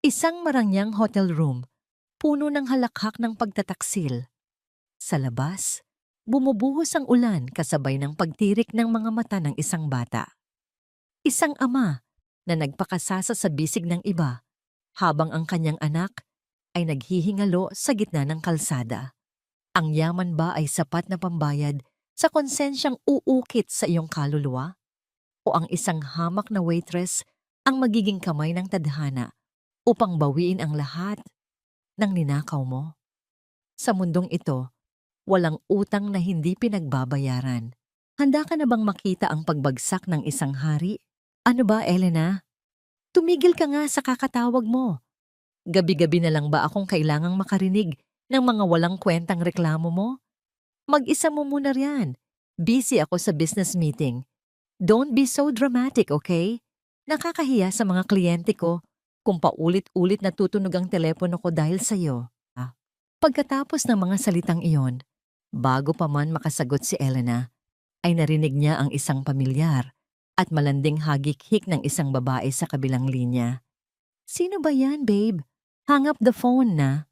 Isang marangyang hotel room, puno ng halakhak ng pagtataksil. Sa labas, bumubuhos ang ulan kasabay ng pagtirik ng mga mata ng isang bata. Isang ama na nagpakasasa sa bisig ng iba habang ang kanyang anak ay naghihingalo sa gitna ng kalsada. Ang yaman ba ay sapat na pambayad sa konsensyang uukit sa iyong kaluluwa? O ang isang hamak na waitress ang magiging kamay ng tadhana upang bawiin ang lahat ng ninakaw mo? Sa mundong ito, walang utang na hindi pinagbabayaran. Handa ka na bang makita ang pagbagsak ng isang hari? Ano ba, Elena? Tumigil ka nga sa kakatawag mo. Gabi-gabi na lang ba akong kailangang makarinig ng mga walang kwentang reklamo mo? Mag-isa mo muna riyan. Busy ako sa business meeting. Don't be so dramatic, okay? Nakakahiya sa mga kliyente ko kung paulit-ulit natutunog ang telepono ko dahil sa'yo. Pagkatapos ng mga salitang iyon, bago pa man makasagot si Elena, ay narinig niya ang isang pamilyar at malanding hagik-hik ng isang babae sa kabilang linya. Sino ba yan, babe? Hang up the phone na.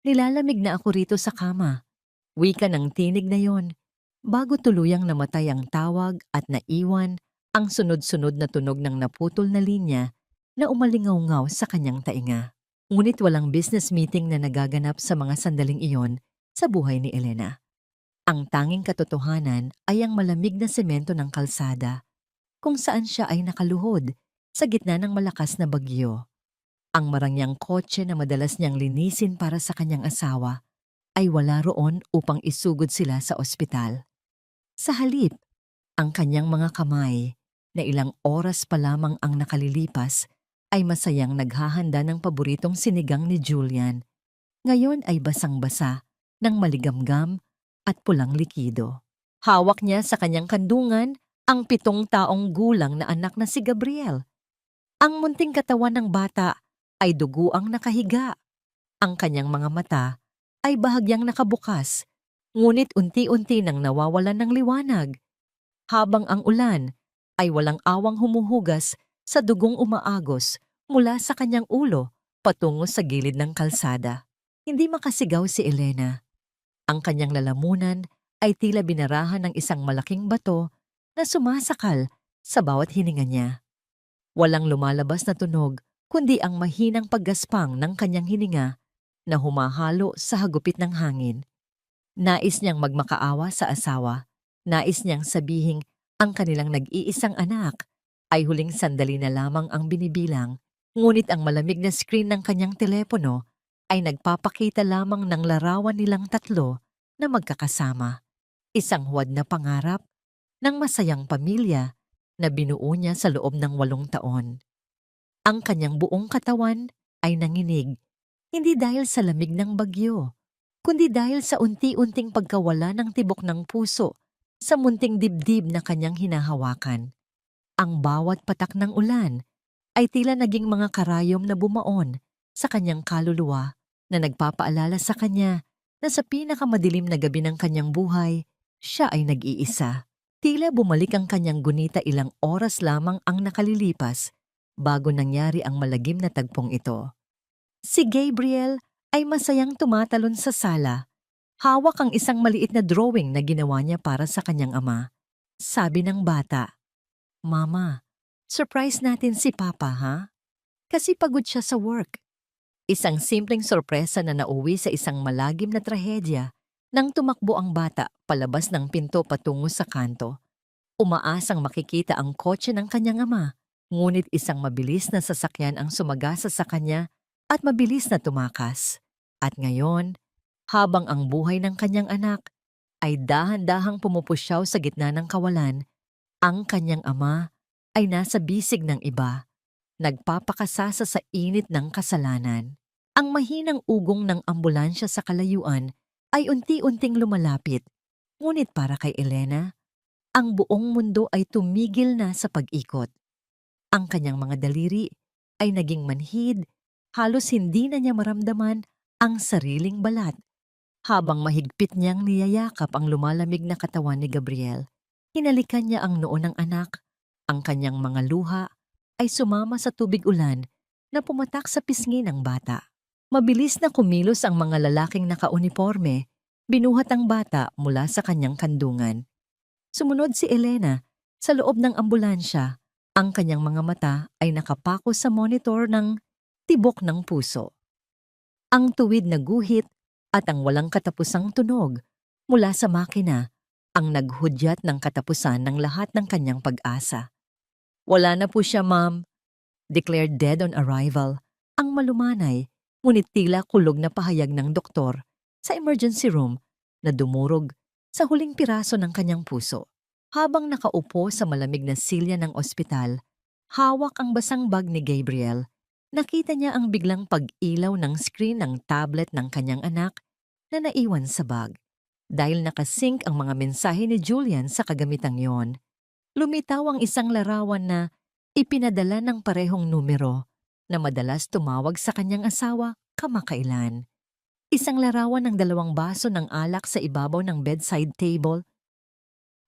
Nilalamig na ako rito sa kama. Wika ng tinig na yon, bago tuluyang namatay ang tawag at naiwan ang sunod-sunod na tunog ng naputol na linya na umalingaw-ngaw sa kanyang tainga. Ngunit walang business meeting na nagaganap sa mga sandaling iyon sa buhay ni Elena. Ang tanging katotohanan ay ang malamig na semento ng kalsada, kung saan siya ay nakaluhod sa gitna ng malakas na bagyo. Ang marangyang kotse na madalas niyang linisin para sa kanyang asawa ay wala roon upang isugod sila sa ospital. Sa halip, ang kanyang mga kamay na ilang oras pa lamang ang nakalilipas ay masayang naghahanda ng paboritong sinigang ni Julian. Ngayon ay basang-basa ng maligamgam at pulang likido. Hawak niya sa kanyang kandungan ang 7 taong gulang na anak na si Gabriel. Ang munting katawan ng bata ay duguang nakahiga. Ang kanyang mga mata ay bahagyang nakabukas, ngunit unti-unti nang nawawalan ng liwanag. Habang ang ulan ay walang awang humuhugas sa dugong umaagos mula sa kanyang ulo patungo sa gilid ng kalsada. Hindi makasigaw si Elena. Ang kanyang lalamunan ay tila binarahan ng isang malaking bato na sumasakal sa bawat hininga niya. Walang lumalabas na tunog kundi ang mahinang paggaspang ng kanyang hininga na humahalo sa hagupit ng hangin. Nais niyang magmakaawa sa asawa. Nais niyang sabihing ang kanilang nag-iisang anak ay huling sandali na lamang ang binibilang, ngunit ang malamig na screen ng kanyang telepono ay nagpapakita lamang ng larawan nilang tatlo na magkakasama. Isang huwad na pangarap ng masayang pamilya na binuo niya sa loob ng 8 taon. Ang kanyang buong katawan ay nanginig, hindi dahil sa lamig ng bagyo, kundi dahil sa unti-unting pagkawala ng tibok ng puso sa munting dibdib na kanyang hinahawakan. Ang bawat patak ng ulan ay tila naging mga karayom na bumaon sa kanyang kaluluwa na nagpapaalala sa kanya na sa pinakamadilim na gabi ng kanyang buhay, siya ay nag-iisa. Tila bumalik ang kanyang gunita, ilang oras lamang ang nakalilipas bago nangyari ang malagim na tagpong ito. Si Gabriel ay masayang tumatalon sa sala. Hawak ang isang maliit na drawing na ginawa niya para sa kanyang ama. Sabi ng bata, "Mama, surprise natin si Papa, ha? Kasi pagod siya sa work." Isang simpleng sorpresa na nauwi sa isang malagim na trahedya nang tumakbo ang bata palabas ng pinto patungo sa kanto. Umaasang makikita ang kotse ng kanyang ama, ngunit isang mabilis na sasakyan ang sumagasa sa kanya at mabilis na tumakas. At ngayon, habang ang buhay ng kanyang anak ay dahan-dahang pumupusyaw sa gitna ng kawalan, ang kanyang ama ay nasa bisig ng iba, nagpapakasasa sa init ng kasalanan. Ang mahinang ugong ng ambulansya sa kalayuan ay unti-unting lumalapit, ngunit para kay Elena, ang buong mundo ay tumigil na sa pag-ikot. Ang kanyang mga daliri ay naging manhid, halos hindi na niya maramdaman ang sariling balat. Habang mahigpit niyang niyayakap ang lumalamig na katawan ni Gabriel, hinalikan niya ang noo ng anak. Ang kanyang mga luha ay sumama sa tubig ulan na pumatak sa pisngi ng bata. Mabilis na kumilos ang mga lalaking nakauniforme, binuhat ang bata mula sa kanyang kandungan. Sumunod si Elena sa loob ng ambulansya. Ang kanyang mga mata ay nakapako sa monitor ng tibok ng puso. Ang tuwid na guhit at ang walang katapusang tunog mula sa makina ang naghudyat ng katapusan ng lahat ng kanyang pag-asa. Wala na po siya, ma'am. Declared dead on arrival ang malumanay, ngunit tila kulog na pahayag ng doktor sa emergency room na dumurog sa huling piraso ng kanyang puso. Habang nakaupo sa malamig na silya ng ospital, hawak ang basang bag ni Gabriel, nakita niya ang biglang pag-ilaw ng screen ng tablet ng kanyang anak na naiwan sa bag. Dahil nakasync ang mga mensahe ni Julian sa kagamitang yon, lumitaw ang isang larawan na ipinadala ng parehong numero na madalas tumawag sa kanyang asawa kamakailan. Isang larawan ng 2 baso ng alak sa ibabaw ng bedside table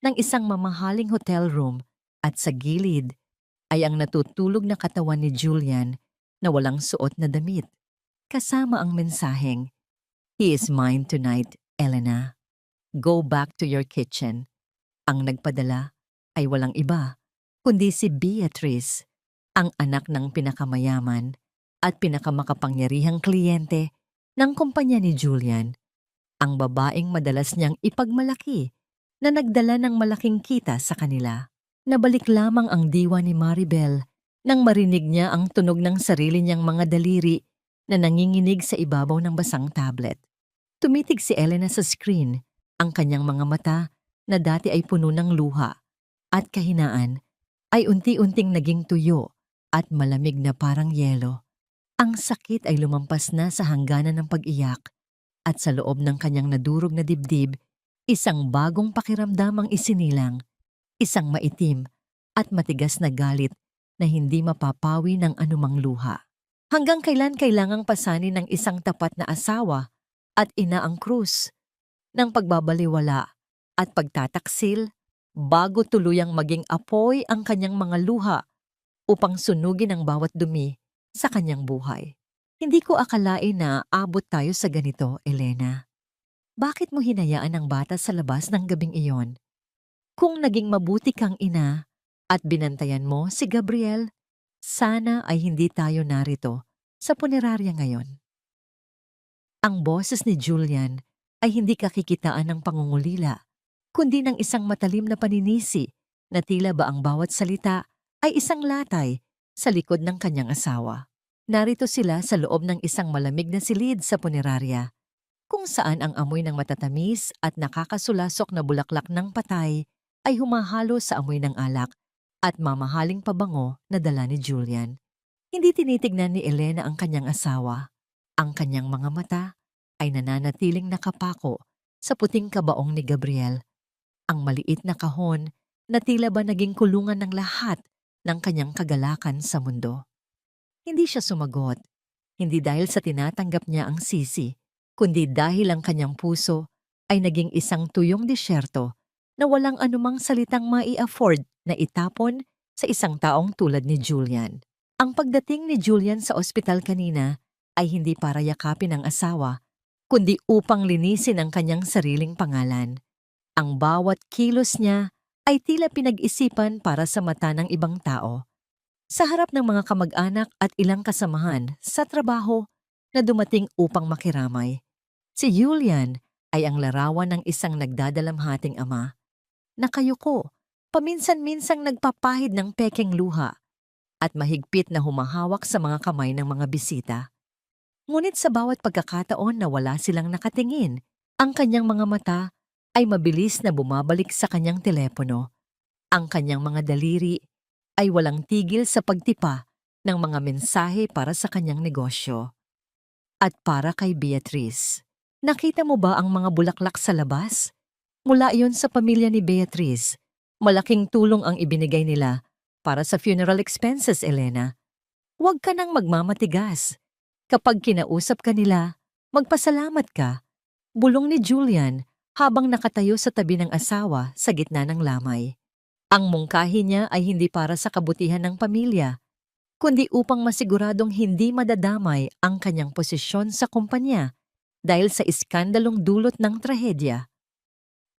ng isang mamahaling hotel room at sa gilid ay ang natutulog na katawan ni Julian na walang suot na damit. Kasama ang mensaheng, "He is mine tonight, Elena. Go back to your kitchen." Ang nagpadala ay walang iba kundi si Beatrice, ang anak ng pinakamayaman at pinakamakapangyarihang kliyente ng kumpanya ni Julian, ang babaeng madalas niyang ipagmalaki na nagdala ng malaking kita sa kanila. Nabalik lamang ang diwa ni Maribel nang marinig niya ang tunog ng sarili niyang mga daliri na nanginginig sa ibabaw ng basang tablet. Tumitig si Elena sa screen, ang kanyang mga mata na dati ay puno ng luha at kahinaan ay unti-unting naging tuyo at malamig na parang yelo. Ang sakit ay lumampas na sa hangganan ng pag-iyak at sa loob ng kanyang nadurog na dibdib, isang bagong pakiramdam ang isinilang, isang maitim at matigas na galit na hindi mapapawi ng anumang luha. Hanggang kailan kailangang pasanin ng isang tapat na asawa at ina ang krus ng pagbabaliwala at pagtataksil bago tuluyang maging apoy ang kanyang mga luha upang sunugin ang bawat dumi sa kanyang buhay. Hindi ko akalain na abot tayo sa ganito, Elena. Bakit mo hinayaan ang bata sa labas ng gabing iyon? Kung naging mabuti kang ina at binantayan mo si Gabriel, sana ay hindi tayo narito sa punerarya ngayon. Ang boses ni Julian ay hindi kakikitaan ng pangungulila, kundi ng isang matalim na paninisi na tila ba ang bawat salita ay isang latay sa likod ng kanyang asawa. Narito sila sa loob ng isang malamig na silid sa punerarya, kung saan ang amoy ng matatamis at nakakasulasok na bulaklak ng patay ay humahalo sa amoy ng alak at mamahaling pabango na dala ni Julian. Hindi tinitignan ni Elena ang kanyang asawa. Ang kanyang mga mata ay nananatiling nakapako sa puting kabaong ni Gabriel, ang maliit na kahon na tila ba naging kulungan ng lahat ng kanyang kagalakan sa mundo. Hindi siya sumagot, hindi dahil sa tinatanggap niya ang sisi, kundi dahil ang kanyang puso ay naging isang tuyong disyerto na walang anumang salitang mai-afford na itapon sa isang taong tulad ni Julian. Ang pagdating ni Julian sa ospital kanina ay hindi para yakapin ang asawa, kundi upang linisin ang kanyang sariling pangalan. Ang bawat kilos niya ay tila pinag-isipan para sa mata ng ibang tao. Sa harap ng mga kamag-anak at ilang kasamahan sa trabaho na dumating upang makiramay, si Julian ay ang larawan ng isang nagdadalamhating ama. Nakayuko, paminsan-minsang nagpapahid ng pekeng luha at mahigpit na humahawak sa mga kamay ng mga bisita. Ngunit sa bawat pagkakataon na wala silang nakatingin, ang kanyang mga mata ay mabilis na bumabalik sa kanyang telepono. Ang kanyang mga daliri ay walang tigil sa pagtipa ng mga mensahe para sa kanyang negosyo. At para kay Beatrice, nakita mo ba ang mga bulaklak sa labas? Mula iyon sa pamilya ni Beatrice, malaking tulong ang ibinigay nila para sa funeral expenses, Elena. Huwag ka nang magmamatigas. Kapag kinausap ka nila, magpasalamat ka. Bulong ni Julian habang nakatayo sa tabi ng asawa sa gitna ng lamay. Ang mungkahi niya ay hindi para sa kabutihan ng pamilya. kundi upang masiguradong hindi madadamay ang kanyang posisyon sa kumpanya dahil sa iskandalong dulot ng trahedya.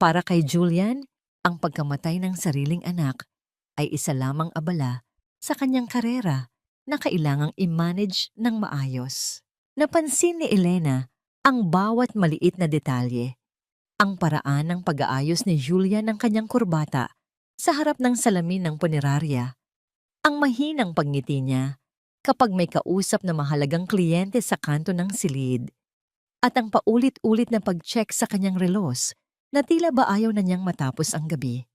Para kay Julian, ang pagkamatay ng sariling anak ay isa lamang abala sa kanyang karera na kailangang i-manage ng maayos. Napansin ni Elena ang bawat maliit na detalye, ang paraan ng pag-aayos ni Julian ng kanyang kurbata sa harap ng salamin ng punerarya, ang mahinang pagngiti niya kapag may kausap na mahalagang kliyente sa kanto ng silid, at ang paulit-ulit na pag-check sa kanyang relos na tila ba ayaw na niyang matapos ang gabi.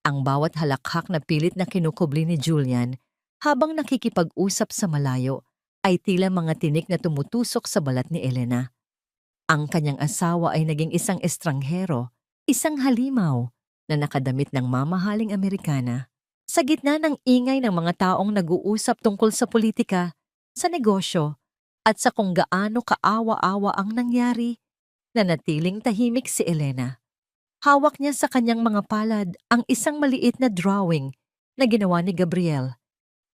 Ang bawat halakhak na pilit na kinukubli ni Julian habang nakikipag-usap sa malayo ay tila mga tinik na tumutusok sa balat ni Elena. Ang kanyang asawa ay naging isang estranghero, isang halimaw na nakadamit ng mamahaling Amerikana. Sa gitna ng ingay ng mga taong nag-uusap tungkol sa politika, sa negosyo, at sa kung gaano kaawa-awa ang nangyari, nanatiling tahimik si Elena. Hawak niya sa kanyang mga palad ang isang maliit na drawing na ginawa ni Gabriel.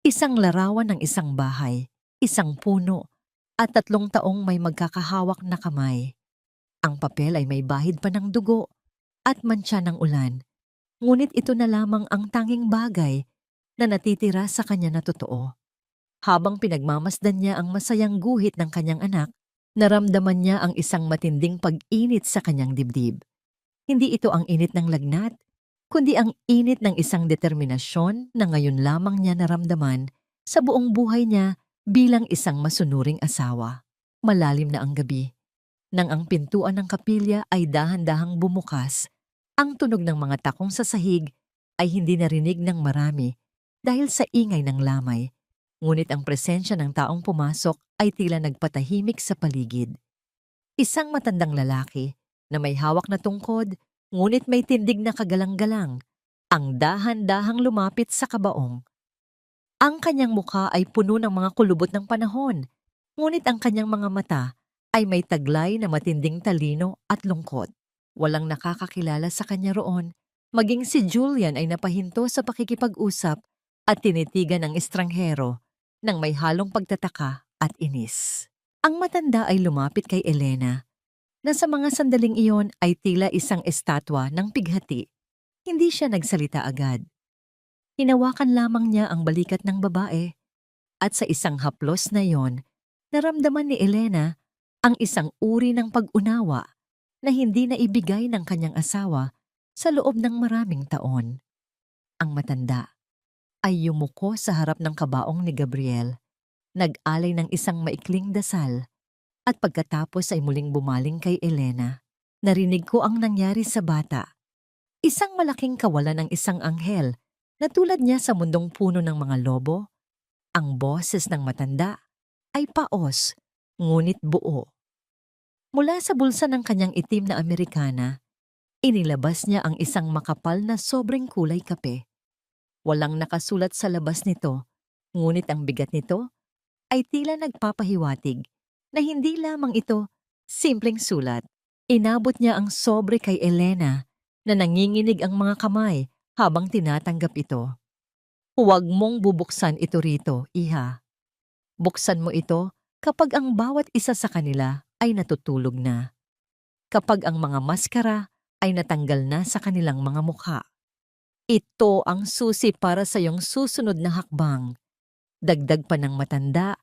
Isang larawan ng isang bahay, isang puno, at 3 taong may magkakahawak na kamay. Ang papel ay may bahid pa ng dugo at mantsa ng ulan. Ngunit ito na lamang ang tanging bagay na natitira sa kanya na totoo. Habang pinagmamasdan niya ang masayang guhit ng kanyang anak, naramdaman niya ang isang matinding pag-init sa kanyang dibdib. Hindi ito ang init ng lagnat, kundi ang init ng isang determinasyon na ngayon lamang niya naramdaman sa buong buhay niya bilang isang masunuring asawa. Malalim na ang gabi. Nang ang pintuan ng kapilya ay dahan-dahang bumukas, ang tunog ng mga takong sa sahig ay hindi narinig ng marami dahil sa ingay ng lamay. Ngunit ang presensya ng taong pumasok ay tila nagpatahimik sa paligid. Isang matandang lalaki na may hawak na tungkod, ngunit may tindig na kagalang-galang, ang dahan-dahang lumapit sa kabaong. Ang kanyang mukha ay puno ng mga kulubot ng panahon, ngunit ang kanyang mga mata ay may taglay na matinding talino at lungkot. Walang nakakakilala sa kanya roon, maging si Julian ay napahinto sa pakikipag-usap at tinitigan ng estranghero nang may halong pagtataka at inis. Ang matanda ay lumapit kay Elena, na sa mga sandaling iyon ay tila isang estatwa ng pighati. Hindi siya nagsalita agad. Hinawakan lamang niya ang balikat ng babae, at sa isang haplos na iyon, naramdaman ni Elena ang isang uri ng pag-unawa na hindi na ibigay ng kanyang asawa sa loob ng maraming taon. Ang matanda ay yumuko sa harap ng kabaong ni Gabriel, nag-alay ng isang maikling dasal, at pagkatapos ay muling bumaling kay Elena. Narinig ko ang nangyari sa bata. Isang malaking kawalan ng isang anghel na tulad niya sa mundong puno ng mga lobo. Ang boses ng matanda ay paos, ngunit buo. Mula sa bulsa ng kanyang itim na Amerikana, inilabas niya ang isang makapal na sobrang kulay kape. Walang nakasulat sa labas nito, ngunit ang bigat nito ay tila nagpapahiwatig na hindi lamang ito simpleng sulat. Inabot niya ang sobre kay Elena na nanginginig ang mga kamay habang tinatanggap ito. Huwag mong bubuksan ito rito, iha. Buksan mo ito kapag ang bawat isa sa kanila ay natutulog na. Kapag ang mga maskara ay natanggal na sa kanilang mga mukha. Ito ang susi para sa iyong susunod na hakbang. Dagdag pa ng matanda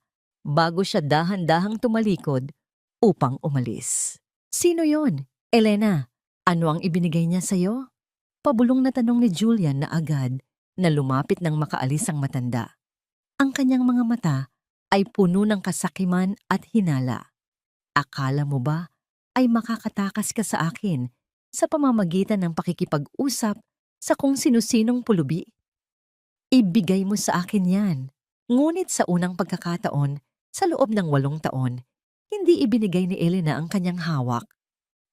bago siya dahan-dahang tumalikod upang umalis. Sino yon? Elena, ano ang ibinigay niya sa'yo? Pabulong na tanong ni Julian na agad na lumapit nang makaalis ang matanda. Ang kanyang mga mata ay puno ng kasakiman at hinala. Akala mo ba ay makakatakas ka sa akin sa pamamagitan ng pakikipag-usap sa kung sino-sinong pulubi? Ibigay mo sa akin yan. Ngunit sa unang pagkakataon, sa loob ng 8 taon, hindi ibinigay ni Elena ang kanyang hawak.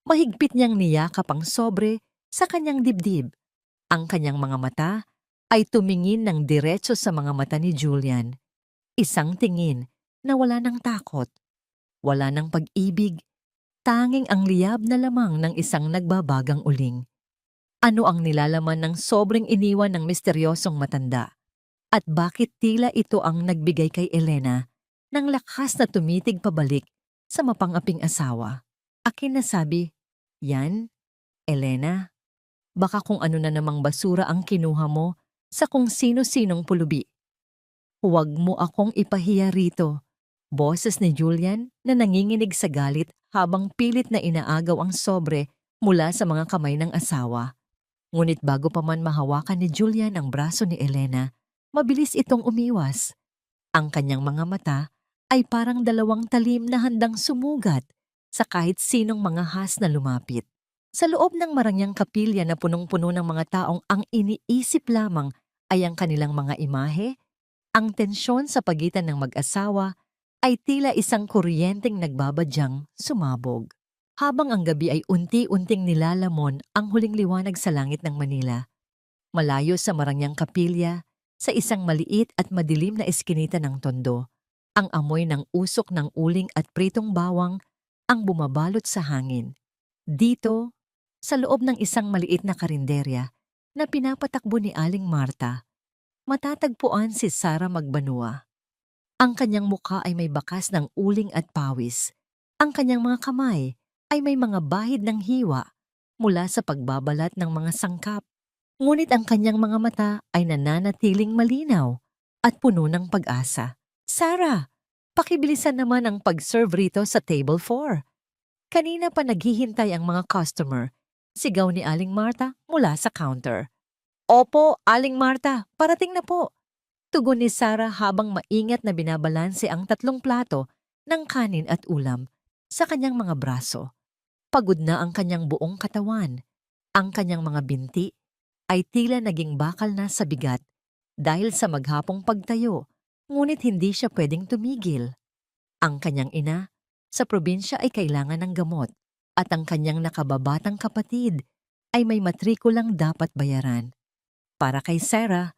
Mahigpit niyang niyakap ang sobre sa kanyang dibdib. Ang kanyang mga mata ay tumingin ng diretso sa mga mata ni Julian. Isang tingin na wala ng takot, wala ng pag-ibig, tanging ang liyab na lamang ng isang nagbabagang uling. Ano ang nilalaman ng sobrang iniwan ng misteryosong matanda? At bakit tila ito ang nagbigay kay Elena ng lakas na tumitig pabalik sa mapangaping asawa. Akin na sabi, "Yan, Elena, baka kung ano na namang basura ang kinuha mo sa kung sino-sinong pulubi. Huwag mo akong ipahiya rito." Boses ni Julian na nanginginig sa galit habang pilit na inaagaw ang sobre mula sa mga kamay ng asawa. Ngunit bago pa man mahawakan ni Julian ang braso ni Elena, mabilis itong umiwas. Ang kanyang mga mata ay parang dalawang talim na handang sumugat sa kahit sinong mga has na lumapit. Sa loob ng marangyang kapilya na punong-puno ng mga taong ang iniisip lamang ay ang kanilang mga imahe, ang tensyon sa pagitan ng mag-asawa ay tila isang kuryenteng nagbabadyang sumabog. Habang ang gabi ay unti-unting nilalamon ang huling liwanag sa langit ng Manila, malayo sa marangyang kapilya, sa isang maliit at madilim na eskinita ng Tondo, ang amoy ng usok ng uling at pritong bawang ang bumabalot sa hangin. Dito, sa loob ng isang maliit na karinderya na pinapatakbo ni Aling Marta, matatagpuan si Sara Magbanua. Ang kanyang mukha ay may bakas ng uling at pawis. Ang kanyang mga kamay ay may mga bahid ng hiwa mula sa pagbabalat ng mga sangkap. Ngunit ang kanyang mga mata ay nananatiling malinaw at puno ng pag-asa. "Sara, pakibilisan naman ang pag-serve rito sa table 4. Kanina pa naghihintay ang mga customer," sigaw ni Aling Marta mula sa counter. "Opo, Aling Marta, parating na po," tugon ni Sara habang maingat na binabalanse ang 3 plato ng kanin at ulam sa kanyang mga braso. Pagod na ang kanyang buong katawan. Ang kanyang mga binti ay tila naging bakal na sa bigat dahil sa maghapong pagtayo, ngunit hindi siya pwedeng tumigil. Ang kanyang ina sa probinsya ay kailangan ng gamot at ang kanyang nakababatang kapatid ay may matrikulang dapat bayaran. Para kay Sarah,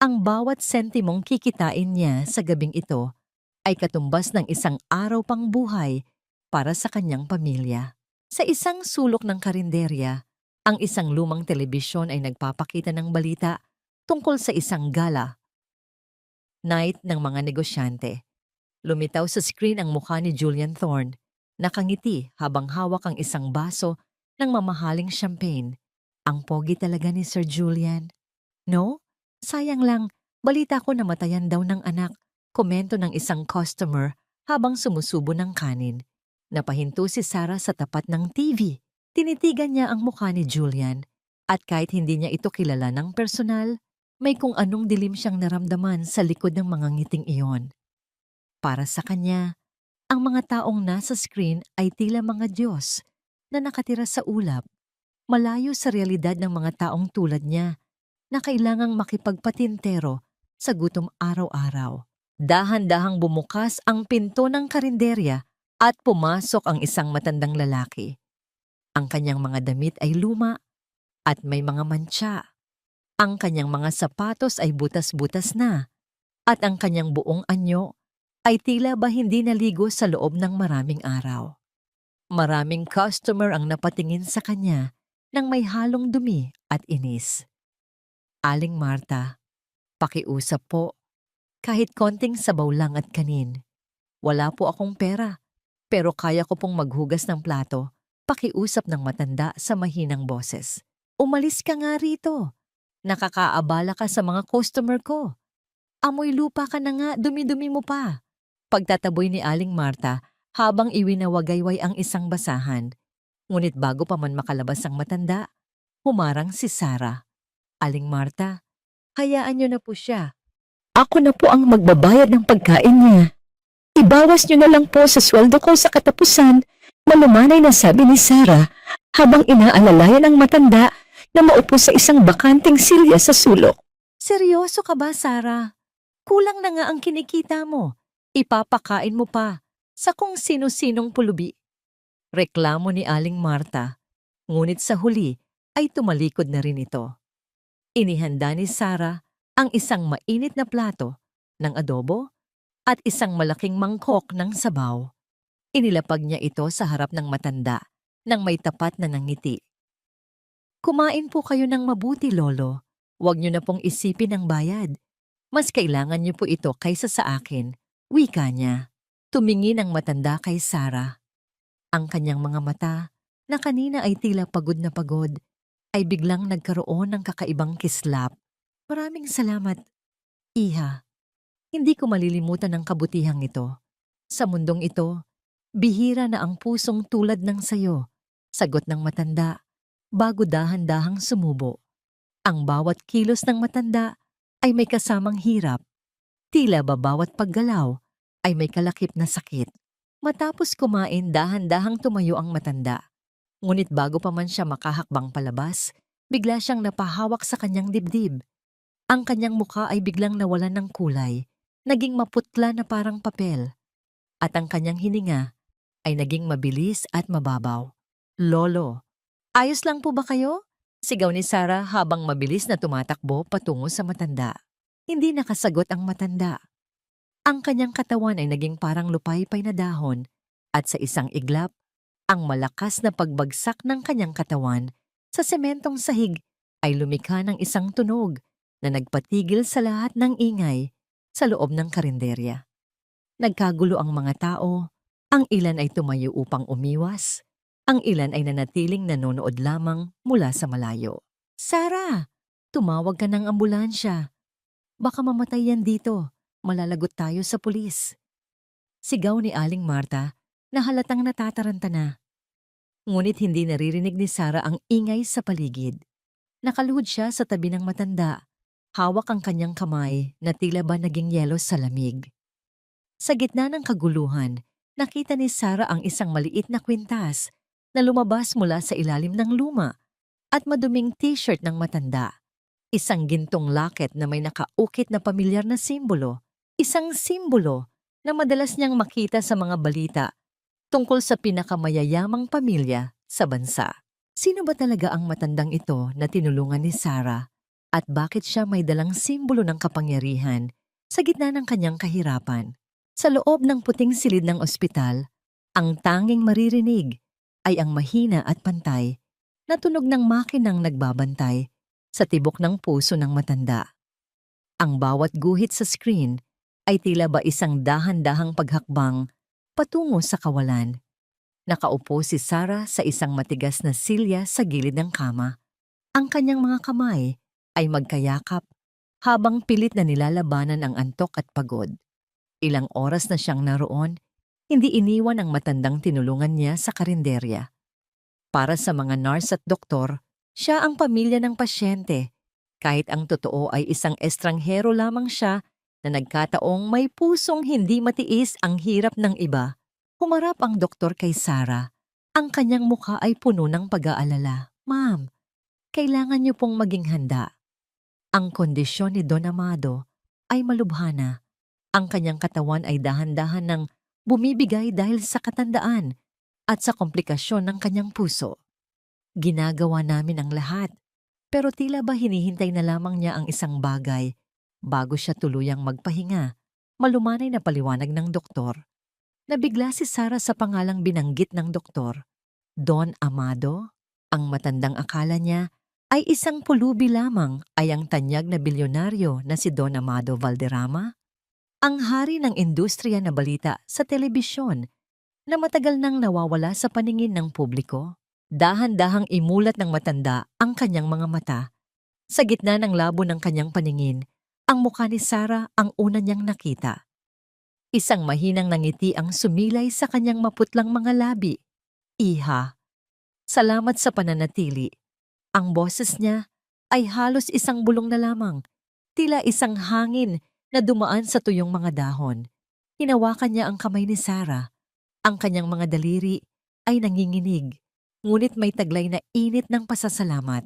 ang bawat sentimong kikitain niya sa gabing ito ay katumbas ng isang araw pang buhay para sa kanyang pamilya. Sa isang sulok ng karinderya, ang isang lumang telebisyon ay nagpapakita ng balita tungkol sa isang gala night ng mga negosyante. Lumitaw sa screen ang mukha ni Julian Thorne, nakangiti habang hawak ang isang baso ng mamahaling champagne. Ang pogi talaga ni Sir Julian. "No? Sayang lang, balita ko namatayan daw ng anak," komento ng isang customer habang sumusubo ng kanin. Napahinto si Sarah sa tapat ng TV. Tinitigan niya ang mukha ni Julian at kahit hindi niya ito kilala ng personal, may kung anong dilim siyang naramdaman sa likod ng mga ngiting iyon. Para sa kanya, ang mga taong nasa screen ay tila mga Diyos na nakatira sa ulap, malayo sa realidad ng mga taong tulad niya na kailangang makipagpatintero sa gutom araw-araw. Dahan-dahang bumukas ang pinto ng karinderya at pumasok ang isang matandang lalaki. Ang kanyang mga damit ay luma at may mga mantsa. Ang kanyang mga sapatos ay butas-butas na at ang kanyang buong anyo ay tila ba hindi naligo sa loob ng maraming araw. Maraming customer ang napatingin sa kanya nang may halong dumi at inis. "Aling Marta, pakiusap po. Kahit konting sabaw lang at kanin. Wala po akong pera, pero kaya ko pong maghugas ng plato," pakiusap ng matanda sa mahinang boses. "Umalis ka nga rito. Nakakaabala ka sa mga customer ko. Amoy lupa ka na nga, dumi-dumi mo pa." Pagtataboy ni Aling Marta habang iwinawagayway ang isang basahan. Ngunit bago pa man makalabas ang matanda, humarang si Sarah. "Aling Marta, hayaan niyo na po siya. Ako na po ang magbabayad ng pagkain niya. Ibawas niyo na lang po sa sweldo ko sa katapusan," malumanay na sabi ni Sarah habang inaalalayan ang matanda na maupo sa isang bakanting silya sa sulok. "Seryoso ka ba, Sarah? Kulang na nga ang kinikita mo. Ipapakain mo pa sa kung sino-sinong pulubi." Reklamo ni Aling Marta, ngunit sa huli ay tumalikod na rin ito. Inihanda ni Sarah ang isang mainit na plato ng adobo at isang malaking mangkok ng sabaw. Inilapag niya ito sa harap ng matanda nang may tapat na nangiti. "Kumain po kayo ng mabuti, Lolo. Huwag niyo na pong isipin ang bayad. Mas kailangan niyo po ito kaysa sa akin, wika niya. Tumingin ang matanda kay Sarah. Ang kanyang mga mata, na kanina ay tila pagod na pagod, ay biglang nagkaroon ng kakaibang kislap. Maraming salamat, Iha. Hindi ko malilimutan ang kabutihang ito. Sa mundong ito, bihira na ang pusong tulad ng sayo. Sagot ng matanda, bago dahan-dahang sumubo. Ang bawat kilos ng matanda ay may kasamang hirap. Tila ba bawat paggalaw ay may kalakip na sakit. Matapos kumain, dahan-dahang tumayo ang matanda. Ngunit bago pa man siya makahakbang palabas, bigla siyang napahawak sa kanyang dibdib. Ang kanyang mukha ay biglang nawalan ng kulay, naging maputla na parang papel. At ang kanyang hininga ay naging mabilis at mababaw. Lolo, ayos lang po ba kayo? Sigaw ni Sarah habang mabilis na tumatakbo patungo sa matanda. Hindi nakasagot ang matanda. Ang kanyang katawan ay naging parang lupaypay na dahon at sa isang iglap, ang malakas na pagbagsak ng kanyang katawan sa sementong sahig ay lumikha ng isang tunog na nagpatigil sa lahat ng ingay sa loob ng karinderya. Nagkagulo ang mga tao, ang ilan ay tumayo upang umiwas, ang ilan ay nanatiling nanonood lamang mula sa malayo. Sarah, tumawag ka ng ambulansya. Baka mamatay yan dito. Malalagot tayo sa pulis. Sigaw ni Aling Marta na halatang natataranta na. Ngunit hindi naririnig ni Sarah ang ingay sa paligid. Nakaluhod siya sa tabi ng matanda. Hawak ang kanyang kamay na tila ba naging yelo sa lamig. Sa gitna ng kaguluhan, nakita ni Sarah ang isang maliit na kwintas na lumabas mula sa ilalim ng luma at maduming t-shirt ng matanda. Isang gintong locket na may nakaukit na pamilyar na simbolo. Isang simbolo na madalas niyang makita sa mga balita tungkol sa pinakamayayamang pamilya sa bansa. Sino ba talaga ang matandang ito na tinulungan ni Sarah at bakit siya may dalang simbolo ng kapangyarihan sa gitna ng kanyang kahirapan? Sa loob ng puting silid ng ospital, ang tanging maririnig ay ang mahina at pantay na tunog ng makinang nagbabantay sa tibok ng puso ng matanda. Ang bawat guhit sa screen ay tila ba isang dahan-dahang paghakbang patungo sa kawalan. Nakaupo si Sarah sa isang matigas na silya sa gilid ng kama. Ang kanyang mga kamay ay magkayakap habang pilit na nilalabanan ang antok at pagod. Ilang oras na siyang naroon, hindi iniwan ang matandang tinulungan niya sa karinderya. Para sa mga nurse at doktor, siya ang pamilya ng pasyente. Kahit ang totoo ay isang estranghero lamang siya na nagkataong may pusong hindi matiis ang hirap ng iba. Humarap ang doktor kay Sarah. Ang kanyang mukha ay puno ng pag-aalala. Ma'am, kailangan niyo pong maging handa. Ang kondisyon ni Don Amado ay malubhana. Ang kanyang katawan ay dahan-dahan ng bumibigay dahil sa katandaan at sa komplikasyon ng kanyang puso. Ginagawa namin ang lahat, pero tila ba hinihintay na lamang niya ang isang bagay bago siya tuluyang magpahinga. Malumanay na paliwanag ng doktor. Nabigla si Sarah sa pangalang binanggit ng doktor. Don Amado? Ang matandang akala niya ay isang pulubi lamang ay ang tanyag na bilyonaryo na si Don Amado Valderrama? Ang hari ng industriya na balita sa telebisyon na matagal nang nawawala sa paningin ng publiko. Dahan-dahang imulat ng matanda ang kanyang mga mata. Sa gitna ng labo ng kanyang paningin, ang mukha ni Sarah ang una niyang nakita. Isang mahinang nangiti ang sumilay sa kanyang maputlang mga labi. Iha, salamat sa pananatili. Ang boses niya ay halos isang bulong na lamang, tila isang hangin na dumaan sa tuyong mga dahon. Hinawakan niya ang kamay ni Sarah. Ang kanyang mga daliri ay nanginginig, ngunit may taglay na init ng pasasalamat.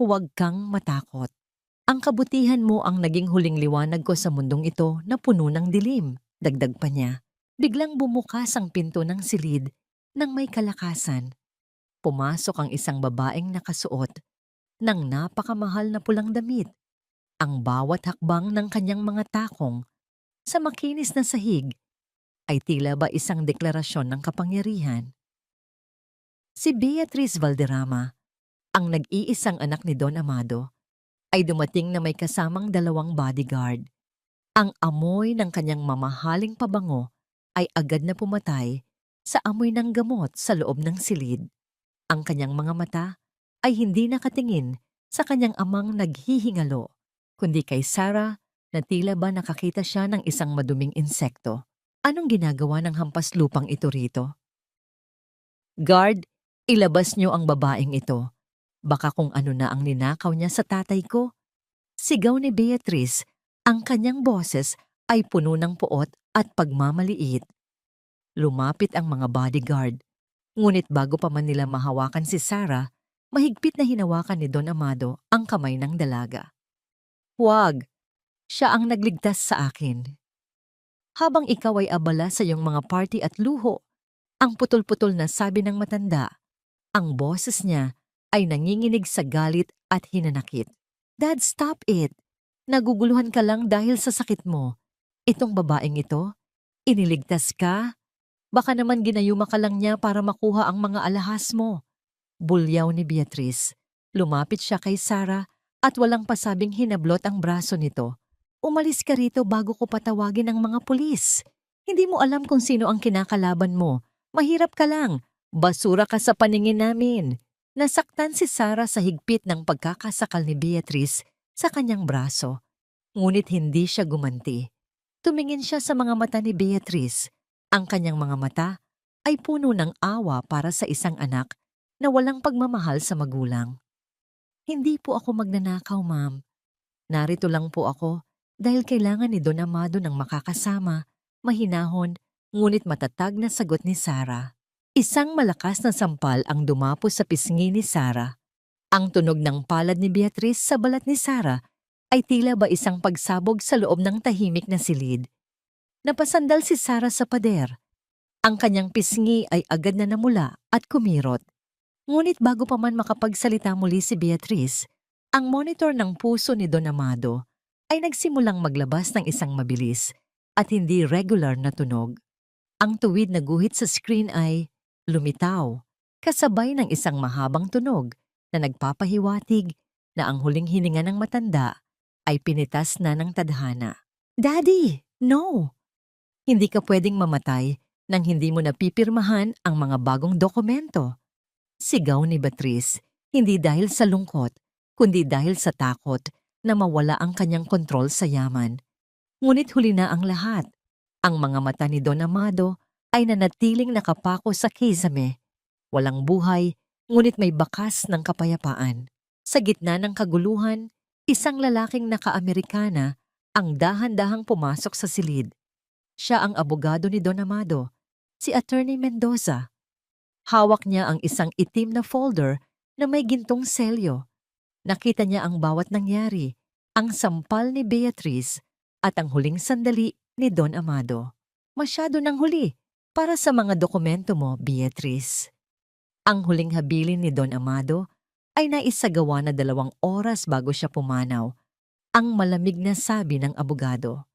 Huwag kang matakot. Ang kabutihan mo ang naging huling liwanag ko sa mundong ito na puno ng dilim, dagdag pa niya. Biglang bumukas ang pinto ng silid nang may kalakasan. Pumasok ang isang babaeng nakasuot ng napakamahal na pulang damit. Ang bawat hakbang ng kanyang mga takong sa makinis na sahig ay tila ba isang deklarasyon ng kapangyarihan. Si Beatriz Valderrama, ang nag-iisang anak ni Don Amado, ay dumating na may kasamang 2 bodyguard. Ang amoy ng kanyang mamahaling pabango ay agad na pumatay sa amoy ng gamot sa loob ng silid. Ang kanyang mga mata ay hindi nakatingin sa kanyang amang naghihingalo, kundi kay Sarah na tila ba nakakita siya ng isang maduming insekto. Anong ginagawa ng hampas lupang ito rito? Guard, ilabas niyo ang babaeng ito. Baka kung ano na ang ninakaw niya sa tatay ko. Sigaw ni Beatrice, ang kanyang boses ay puno ng puot at pagmamaliit. Lumapit ang mga bodyguard. Ngunit bago pa man nila mahawakan si Sarah, mahigpit na hinawakan ni Don Amado ang kamay ng dalaga. Huwag, siya ang nagligtas sa akin. Habang ikaw ay abala sa iyong mga party at luho, ang putol-putol na sabi ng matanda, ang boses niya ay nanginginig sa galit at hinanakit. Dad, stop it! Naguguluhan ka lang dahil sa sakit mo. Itong babaeng ito, iniligtas ka? Baka naman ginayuma ka lang niya para makuha ang mga alahas mo. Bulyaw ni Beatrice. Lumapit siya kay Sarah at walang pasabing hinablot ang braso nito. Umalis ka rito bago ko patawagin ang mga pulis. Hindi mo alam kung sino ang kinakalaban mo. Mahirap ka lang. Basura ka sa paningin namin. Nasaktan si Sarah sa higpit ng pagkakasakal ni Beatrice sa kanyang braso. Ngunit hindi siya gumanti. Tumingin siya sa mga mata ni Beatrice. Ang kanyang mga mata ay puno ng awa para sa isang anak na walang pagmamahal sa magulang. Hindi po ako magnanakaw, ma'am. Narito lang po ako dahil kailangan ni Don Amado ng makakasama, mahinahon, ngunit matatag na sagot ni Sarah. Isang malakas na sampal ang dumapo sa pisngi ni Sarah. Ang tunog ng palad ni Beatrice sa balat ni Sarah ay tila ba isang pagsabog sa loob ng tahimik na silid. Napasandal si Sarah sa pader. Ang kanyang pisngi ay agad na namula at kumirot. Ngunit bago pa man makapagsalita muli si Beatrice, ang monitor ng puso ni Don Amado ay nagsimulang maglabas ng isang mabilis at hindi regular na tunog. Ang tuwid na guhit sa screen ay lumitaw, kasabay ng isang mahabang tunog na nagpapahiwatig na ang huling hininga ng matanda ay pinitas na ng tadhana. Daddy, no! Hindi ka pwedeng mamatay nang hindi mo napipirmahan ang mga bagong dokumento. Sigaw ni Beatrice, hindi dahil sa lungkot, kundi dahil sa takot na mawala ang kanyang kontrol sa yaman. Ngunit huli na ang lahat. Ang mga mata ni Don Amado ay nanatiling nakapako sa kisame. Walang buhay, ngunit may bakas ng kapayapaan. Sa gitna ng kaguluhan, isang lalaking naka-Amerikana ang dahan-dahang pumasok sa silid. Siya ang abogado ni Don Amado, si Attorney Mendoza. Hawak niya ang isang itim na folder na may gintong selyo. Nakita niya ang bawat nangyari, ang sampal ni Beatrice at ang huling sandali ni Don Amado. Masyado nang huli para sa mga dokumento mo, Beatrice. Ang huling habilin ni Don Amado ay naisagawa na 2 oras bago siya pumanaw, ang malamig na sabi ng abogado.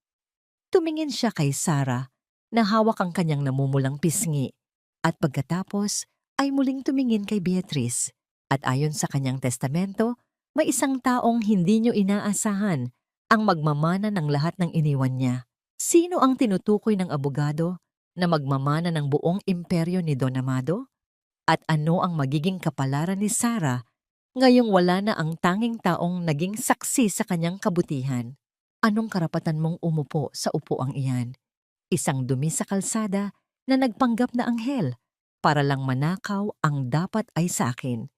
Tumingin siya kay Sarah na hawak ang kanyang namumulang pisngi at pagkatapos ay muling tumingin kay Beatrice at ayon sa kanyang testamento, may isang taong hindi niyo inaasahan ang magmamana ng lahat ng iniwan niya. Sino ang tinutukoy ng abogado na magmamana ng buong imperyo ni Don Amado? At ano ang magiging kapalaran ni Sarah ngayong wala na ang tanging taong naging saksi sa kanyang kabutihan? Anong karapatan mong umupo sa upuang iyan? Isang dumi sa kalsada na nagpanggap na anghel para lang manakaw ang dapat ay sa akin.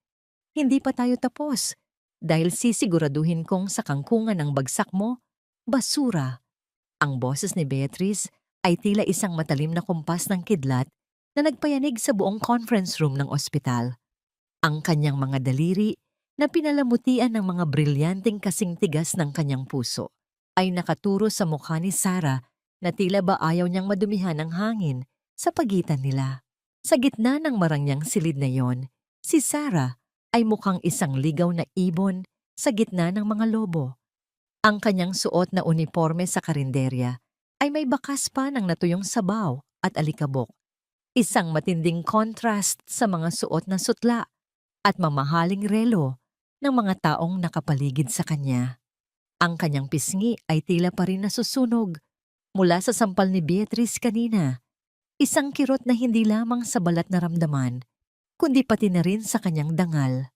Hindi pa tayo tapos dahil sisiguraduhin kong sa kangkungan ng bagsak mo, basura. Ang boses ni Beatrice ay tila isang matalim na kumpas ng kidlat na nagpayanig sa buong conference room ng ospital. Ang kanyang mga daliri na pinalamutian ng mga brilyanteng kasing tigas ng kanyang puso ay nakaturo sa mukha ni Sarah na tila ba ayaw niyang madumihan ng hangin sa pagitan nila. Sa gitna ng marangyang silid na yon, si Sarah ay mukhang isang ligaw na ibon sa gitna ng mga lobo. Ang kanyang suot na uniforme sa karinderya ay may bakas pa ng natuyong sabaw at alikabok. Isang matinding contrast sa mga suot na sutla at mamahaling relo ng mga taong nakapaligid sa kanya. Ang kanyang pisngi ay tila pa rin nasusunog mula sa sampal ni Beatrice kanina. Isang kirot na hindi lamang sa balat na ramdaman, kundi pati na rin sa kanyang dangal.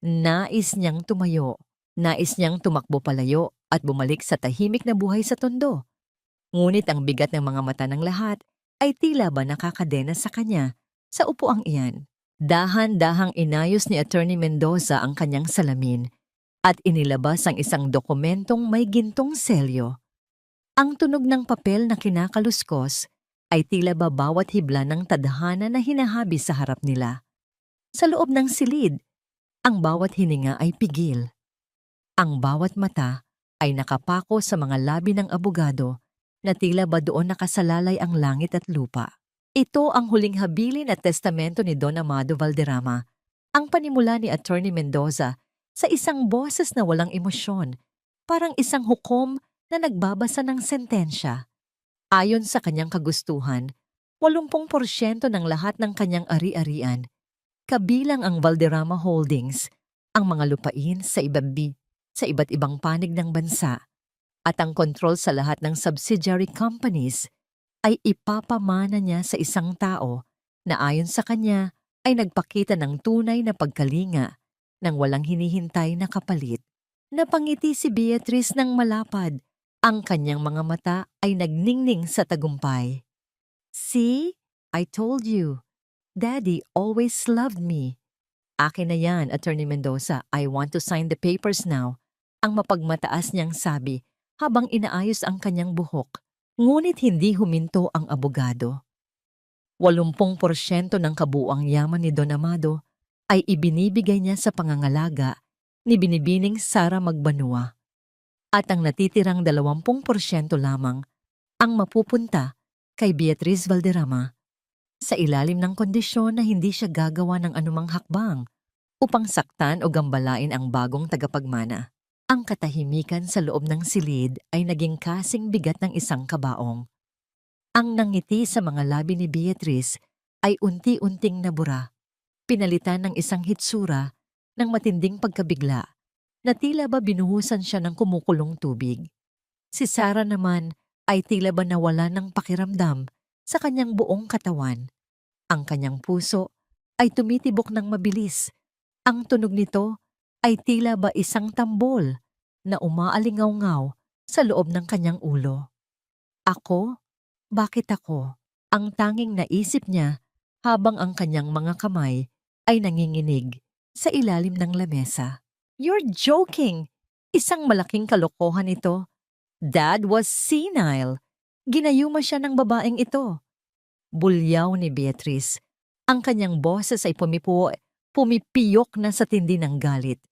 Nais niyang tumayo. Nais niyang tumakbo palayo at bumalik sa tahimik na buhay sa tondo. Ngunit ang bigat ng mga mata ng lahat ay tila ba nakakadena sa kanya sa upuang iyan. Dahan-dahang inayos ni Attorney Mendoza ang kanyang salamin at inilabas ang isang dokumentong may gintong selyo. Ang tunog ng papel na kinakaluskos ay tila ba bawat hibla ng tadhana na hinahabi sa harap nila. Sa loob ng silid, ang bawat hininga ay pigil. Ang bawat mata ay nakapako sa mga labi ng abogado na tila ba doon nakasalalay ang langit at lupa. Ito ang huling habilin at testamento ni Don Amado Valderrama, ang panimula ni Attorney Mendoza sa isang boses na walang emosyon, parang isang hukom na nagbabasa ng sentensya. Ayon sa kanyang kagustuhan, 80% ng lahat ng kanyang ari-arian, kabilang ang Valderrama Holdings, ang mga lupain sa iba't ibang panig ng bansa, at ang kontrol sa lahat ng subsidiary companies ay ipapamana niya sa isang tao na ayon sa kanya ay nagpakita ng tunay na pagkalinga nang walang hinihintay na kapalit. Napangiti si Beatrice ng malapad. Ang kanyang mga mata ay nagningning sa tagumpay. See? I told you. Daddy always loved me. Akin na yan, Attorney Mendoza. I want to sign the papers now. Ang mapagmataas niyang sabi habang inaayos ang kanyang buhok. Ngunit hindi huminto ang abogado. 80% ng kabuuang yaman ni Don Amado ay ibinibigay niya sa pangangalaga ni Binibining Sara Magbanua. At ang natitirang 20% lamang ang mapupunta kay Beatrice Valderrama sa ilalim ng kondisyon na hindi siya gagawa ng anumang hakbang upang saktan o gambalain ang bagong tagapagmana. Ang katahimikan sa loob ng silid ay naging kasing bigat ng isang kabaong. Ang nangiti sa mga labi ni Beatrice ay unti-unting nabura, pinalitan ng isang hitsura ng matinding pagkabigla na tila ba binuhusan siya ng kumukulong tubig. Si Sara naman ay tila ba nawala ng pakiramdam sa kanyang buong katawan. Ang kanyang puso ay tumitibok ng mabilis. Ang tunog nito ay tila ba isang tambol na umaalingaw-ngaw sa loob ng kanyang ulo. Ako? Bakit ako? Ang tanging naisip niya habang ang kanyang mga kamay ay nanginginig sa ilalim ng lamesa. You're joking! Isang malaking kalokohan ito. Dad was senile. Ginayuma siya ng babaeng ito. Bulyaw ni Beatrice. Ang kanyang boses ay pumipiyok na sa tindi ng galit.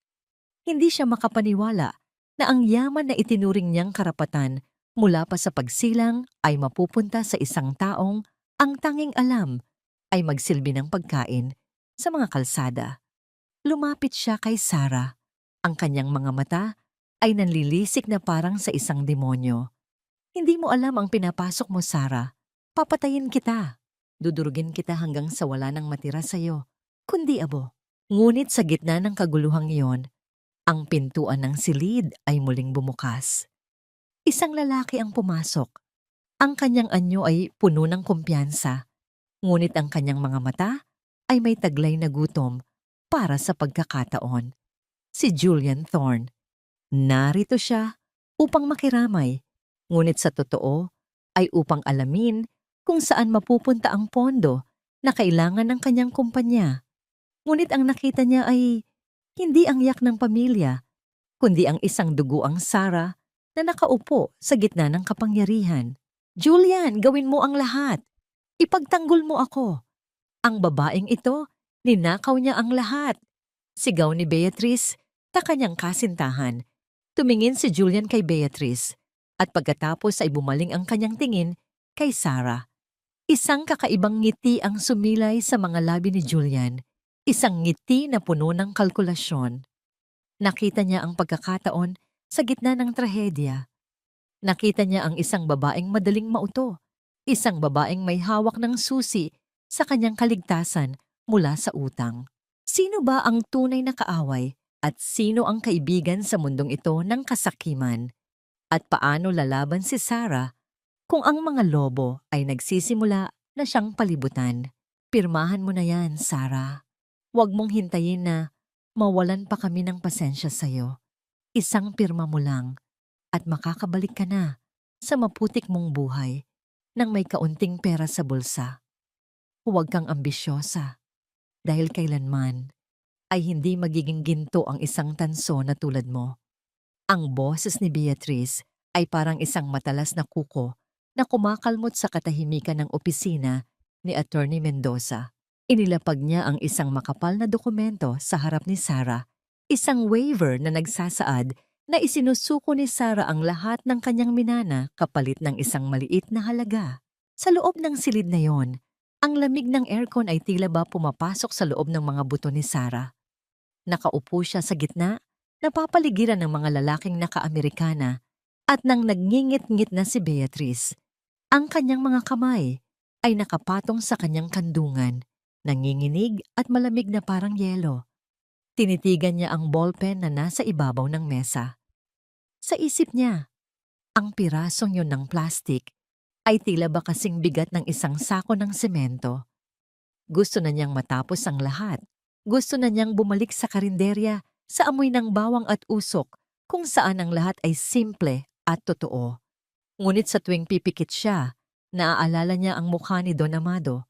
Hindi siya makapaniwala na ang yaman na itinuring niyang karapatan mula pa sa pagsilang ay mapupunta sa isang taong ang tanging alam ay magsilbi ng pagkain sa mga kalsada. Lumapit siya kay Sara. Ang kanyang mga mata ay nanlilisik na parang sa isang demonyo. Hindi mo alam ang pinapasok mo, Sara. Papatayin kita. Dudurugin kita hanggang sa wala nang matira sa'yo. Kundi abo. Ngunit sa gitna ng kaguluhang iyon, ang pintuan ng silid ay muling bumukas. Isang lalaki ang pumasok. Ang kanyang anyo ay puno ng kumpiyansa, ngunit ang kanyang mga mata ay may taglay na gutom para sa pagkakataon. Si Julian Thorne. Narito siya upang makiramay, ngunit sa totoo ay upang alamin kung saan mapupunta ang pondo na kailangan ng kanyang kumpanya. Ngunit ang nakita niya ay hindi ang yak ng pamilya, kundi ang isang duguang Sara na nakaupo sa gitna ng kapangyarihan. Julian, gawin mo ang lahat. Ipagtanggol mo ako. Ang babaeng ito, ninakaw niya ang lahat. Sigaw ni Beatrice sa kanyang kasintahan. Tumingin si Julian kay Beatrice at pagkatapos ay bumaling ang kanyang tingin kay Sara. Isang kakaibang ngiti ang sumilay sa mga labi ni Julian. Isang ngiti na puno ng kalkulasyon. Nakita niya ang pagkakataon sa gitna ng trahedya. Nakita niya ang isang babaeng madaling mauto, isang babaeng may hawak ng susi sa kanyang kaligtasan mula sa utang. Sino ba ang tunay na kaaway At sino ang kaibigan sa mundong ito ng kasakiman? At paano lalaban si Sarah kung ang mga lobo ay nagsisimula na siyang palibutan? Pirmahan mo na yan, Sarah. Huwag mong hintayin na mawalan pa kami ng pasensya sa'yo. Isang pirma mo lang at makakabalik ka na sa maputik mong buhay nang may kaunting pera sa bulsa. Huwag kang ambisyosa dahil kailanman ay hindi magiging ginto ang isang tanso na tulad mo. Ang boses ni Beatrice ay parang isang matalas na kuko na kumakalmot sa katahimikan ng opisina ni Attorney Mendoza. Inilapag niya ang isang makapal na dokumento sa harap ni Sarah, isang waiver na nagsasaad na isinusuko ni Sarah ang lahat ng kanyang minana kapalit ng isang maliit na halaga. Sa loob ng silid na yon, ang lamig ng aircon ay tila ba pumapasok sa loob ng mga buto ni Sarah. Nakaupo siya sa gitna, napapaligiran ng mga lalaking naka-Amerikana at nang nagngingit-ngit na si Beatrice. Ang kanyang mga kamay ay nakapatong sa kanyang kandungan, nanginginig at malamig na parang yelo. Tinitigan niya ang ballpen na nasa ibabaw ng mesa. Sa isip niya, ang pirasong yun ng plastik ay tila ba kasing bigat ng isang sako ng semento. Gusto na niyang matapos ang lahat. Gusto na niyang bumalik sa karinderya sa amoy ng bawang at usok kung saan ang lahat ay simple at totoo. Ngunit sa tuwing pipikit siya, naaalala niya ang mukha ni Don Amado,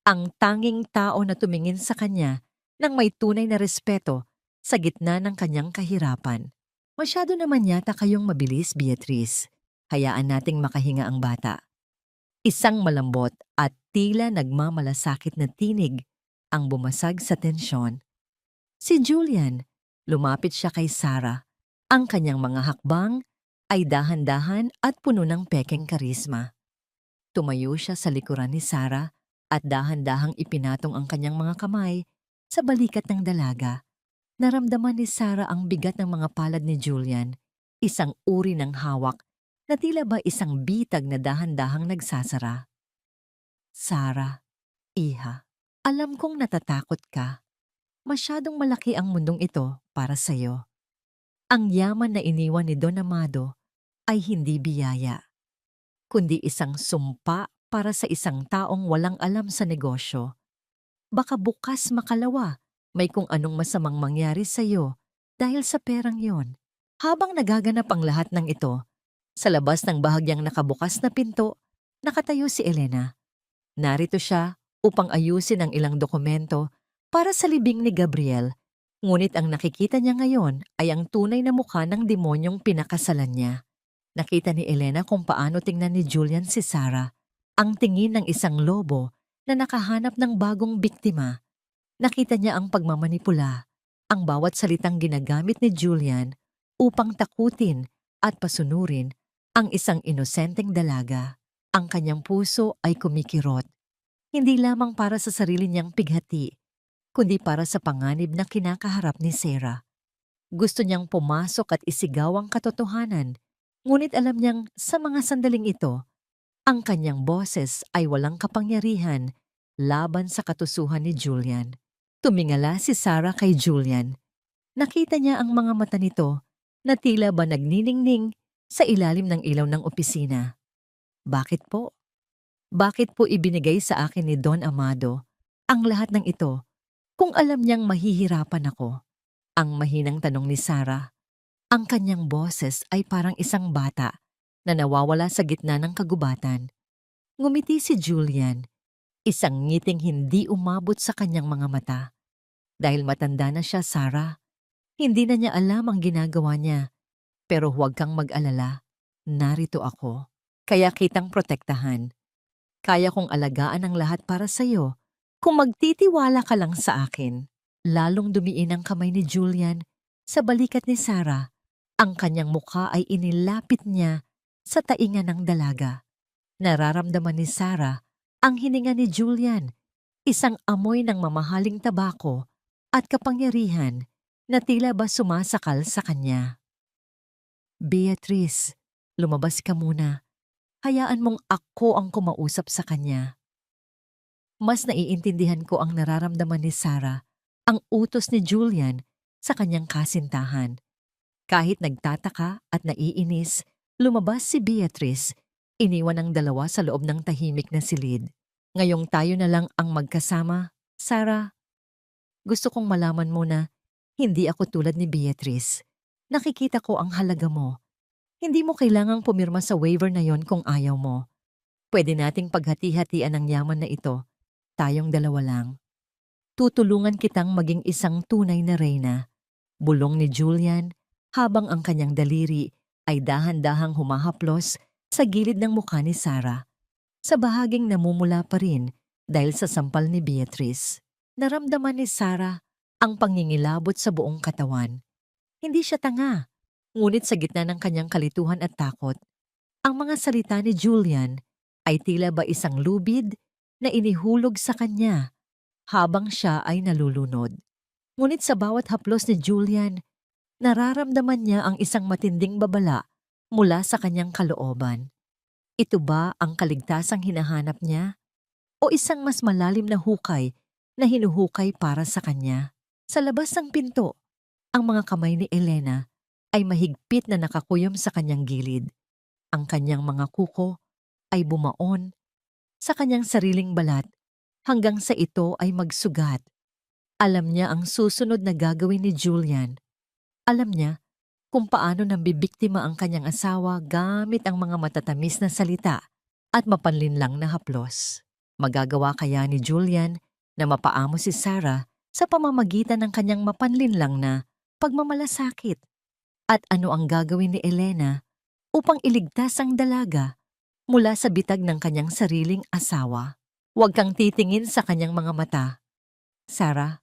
ang tanging tao na tumingin sa kanya ng may tunay na respeto sa gitna ng kanyang kahirapan. Masyado naman yata kayong mabilis, Beatrice. Hayaan nating makahinga ang bata. Isang malambot at tila nagmamalasakit na tinig ang bumasag sa tensyon. Si Julian, lumapit siya kay Sarah. Ang kanyang mga hakbang ay dahan-dahan at puno ng pekeng karisma. Tumayo siya sa likuran ni Sarah at dahan-dahang ipinatong ang kanyang mga kamay sa balikat ng dalaga. Naramdaman ni Sarah ang bigat ng mga palad ni Julian, isang uri ng hawak na tila ba isang bitag na dahan-dahang nagsasara. Sarah, iha, alam kong natatakot ka. Masyadong malaki ang mundong ito para sa'yo. Ang yaman na iniwan ni Don Amado ay hindi biyaya, kundi isang sumpa para sa isang taong walang alam sa negosyo. Baka bukas makalawa may kung anong masamang mangyari sa'yo dahil sa perang yon. Habang nagaganap ang lahat ng ito, sa labas ng bahagyang nakabukas na pinto, nakatayo si Elena. Narito siya upang ayusin ang ilang dokumento para sa libing ni Gabriel, ngunit ang nakikita niya ngayon ay ang tunay na mukha ng demonyong pinakasalan niya. Nakita ni Elena kung paano tingnan ni Julian si Sarah, ang tingin ng isang lobo na nakahanap ng bagong biktima. Nakita niya ang pagmamanipula, ang bawat salitang ginagamit ni Julian upang takutin at pasunurin ang isang inosenteng dalaga. Ang kanyang puso ay kumikirot, hindi lamang para sa sarili niyang pighati, kundi para sa panganib na kinakaharap ni Sarah. Gusto niyang pumasok at isigaw ang katotohanan, ngunit alam niyang sa mga sandaling ito, ang kanyang boses ay walang kapangyarihan laban sa katusuhan ni Julian. Tumingala si Sarah kay Julian. Nakita niya ang mga mata nito na tila ba nagniningning sa ilalim ng ilaw ng opisina. Bakit po? Bakit po ibinigay sa akin ni Don Amado ang lahat ng ito kung alam niyang mahihirapan ako? Ang mahinang tanong ni Sarah. Ang kanyang boses ay parang isang bata na nawawala sa gitna ng kagubatan. Ngumiti si Julian, isang ngiting hindi umabot sa kanyang mga mata. Dahil matanda na siya, Sarah, hindi na niya alam ang ginagawa niya. Pero huwag kang mag-alala, narito ako. Kaya kitang protektahan. Kaya kong alagaan ang lahat para sa'yo kung magtitiwala ka lang sa akin. Lalong dumiin ang kamay ni Julian sa balikat ni Sarah. Ang kanyang mukha ay inilapit niya sa tainga ng dalaga. Nararamdaman ni Sarah ang hininga ni Julian, isang amoy ng mamahaling tabako at kapangyarihan na tila ba sumasakal sa kanya. Beatrice, lumabas ka muna. Hayaan mong ako ang kumausap sa kanya. Mas naiintindihan ko ang nararamdaman ni Sarah. Ang utos ni Julian sa kanyang kasintahan. Kahit nagtataka at naiinis, lumabas si Beatrice, iniwan ang dalawa sa loob ng tahimik na silid. Ngayong tayo na lang ang magkasama, Sarah. Gusto kong malaman mo na hindi ako tulad ni Beatrice. Nakikita ko ang halaga mo. Hindi mo kailangang pumirma sa waiver na yon kung ayaw mo. Pwede nating paghati-hatian ang yaman na ito. Tayong dalawa lang. Tutulungan kitang maging isang tunay na reyna. Bulong ni Julian habang ang kanyang daliri ay dahan-dahang humahaplos sa gilid ng mukha ni Sarah. Sa bahaging namumula pa rin dahil sa sampal ni Beatrice. Naramdaman ni Sarah ang pangingilabot sa buong katawan. Hindi siya tanga, ngunit sa gitna ng kanyang kalituhan at takot, ang mga salita ni Julian ay tila ba isang lubid na inihulog sa kanya habang siya ay nalulunod. Ngunit sa bawat haplos ni Julian, nararamdaman niya ang isang matinding babala mula sa kanyang kalooban. Ito ba ang kaligtasang hinahanap niya? O isang mas malalim na hukay na hinuhukay para sa kanya? Sa labas ng pinto, ang mga kamay ni Elena ay mahigpit na nakakuyom sa kanyang gilid. Ang kanyang mga kuko ay bumaon sa kanyang sariling balat hanggang sa ito ay magsugat. Alam niya ang susunod na gagawin ni Julian. Alam niya kung paano nambibiktima ang kanyang asawa gamit ang mga matatamis na salita at mapanlinlang na haplos. Magagawa kaya ni Julian na mapaamo si Sarah sa pamamagitan ng kanyang mapanlinlang na pagmamalasakit? At ano ang gagawin ni Elena upang iligtas ang dalaga mula sa bitag ng kanyang sariling asawa? Huwag kang titingin sa kanyang mga mata. Sarah,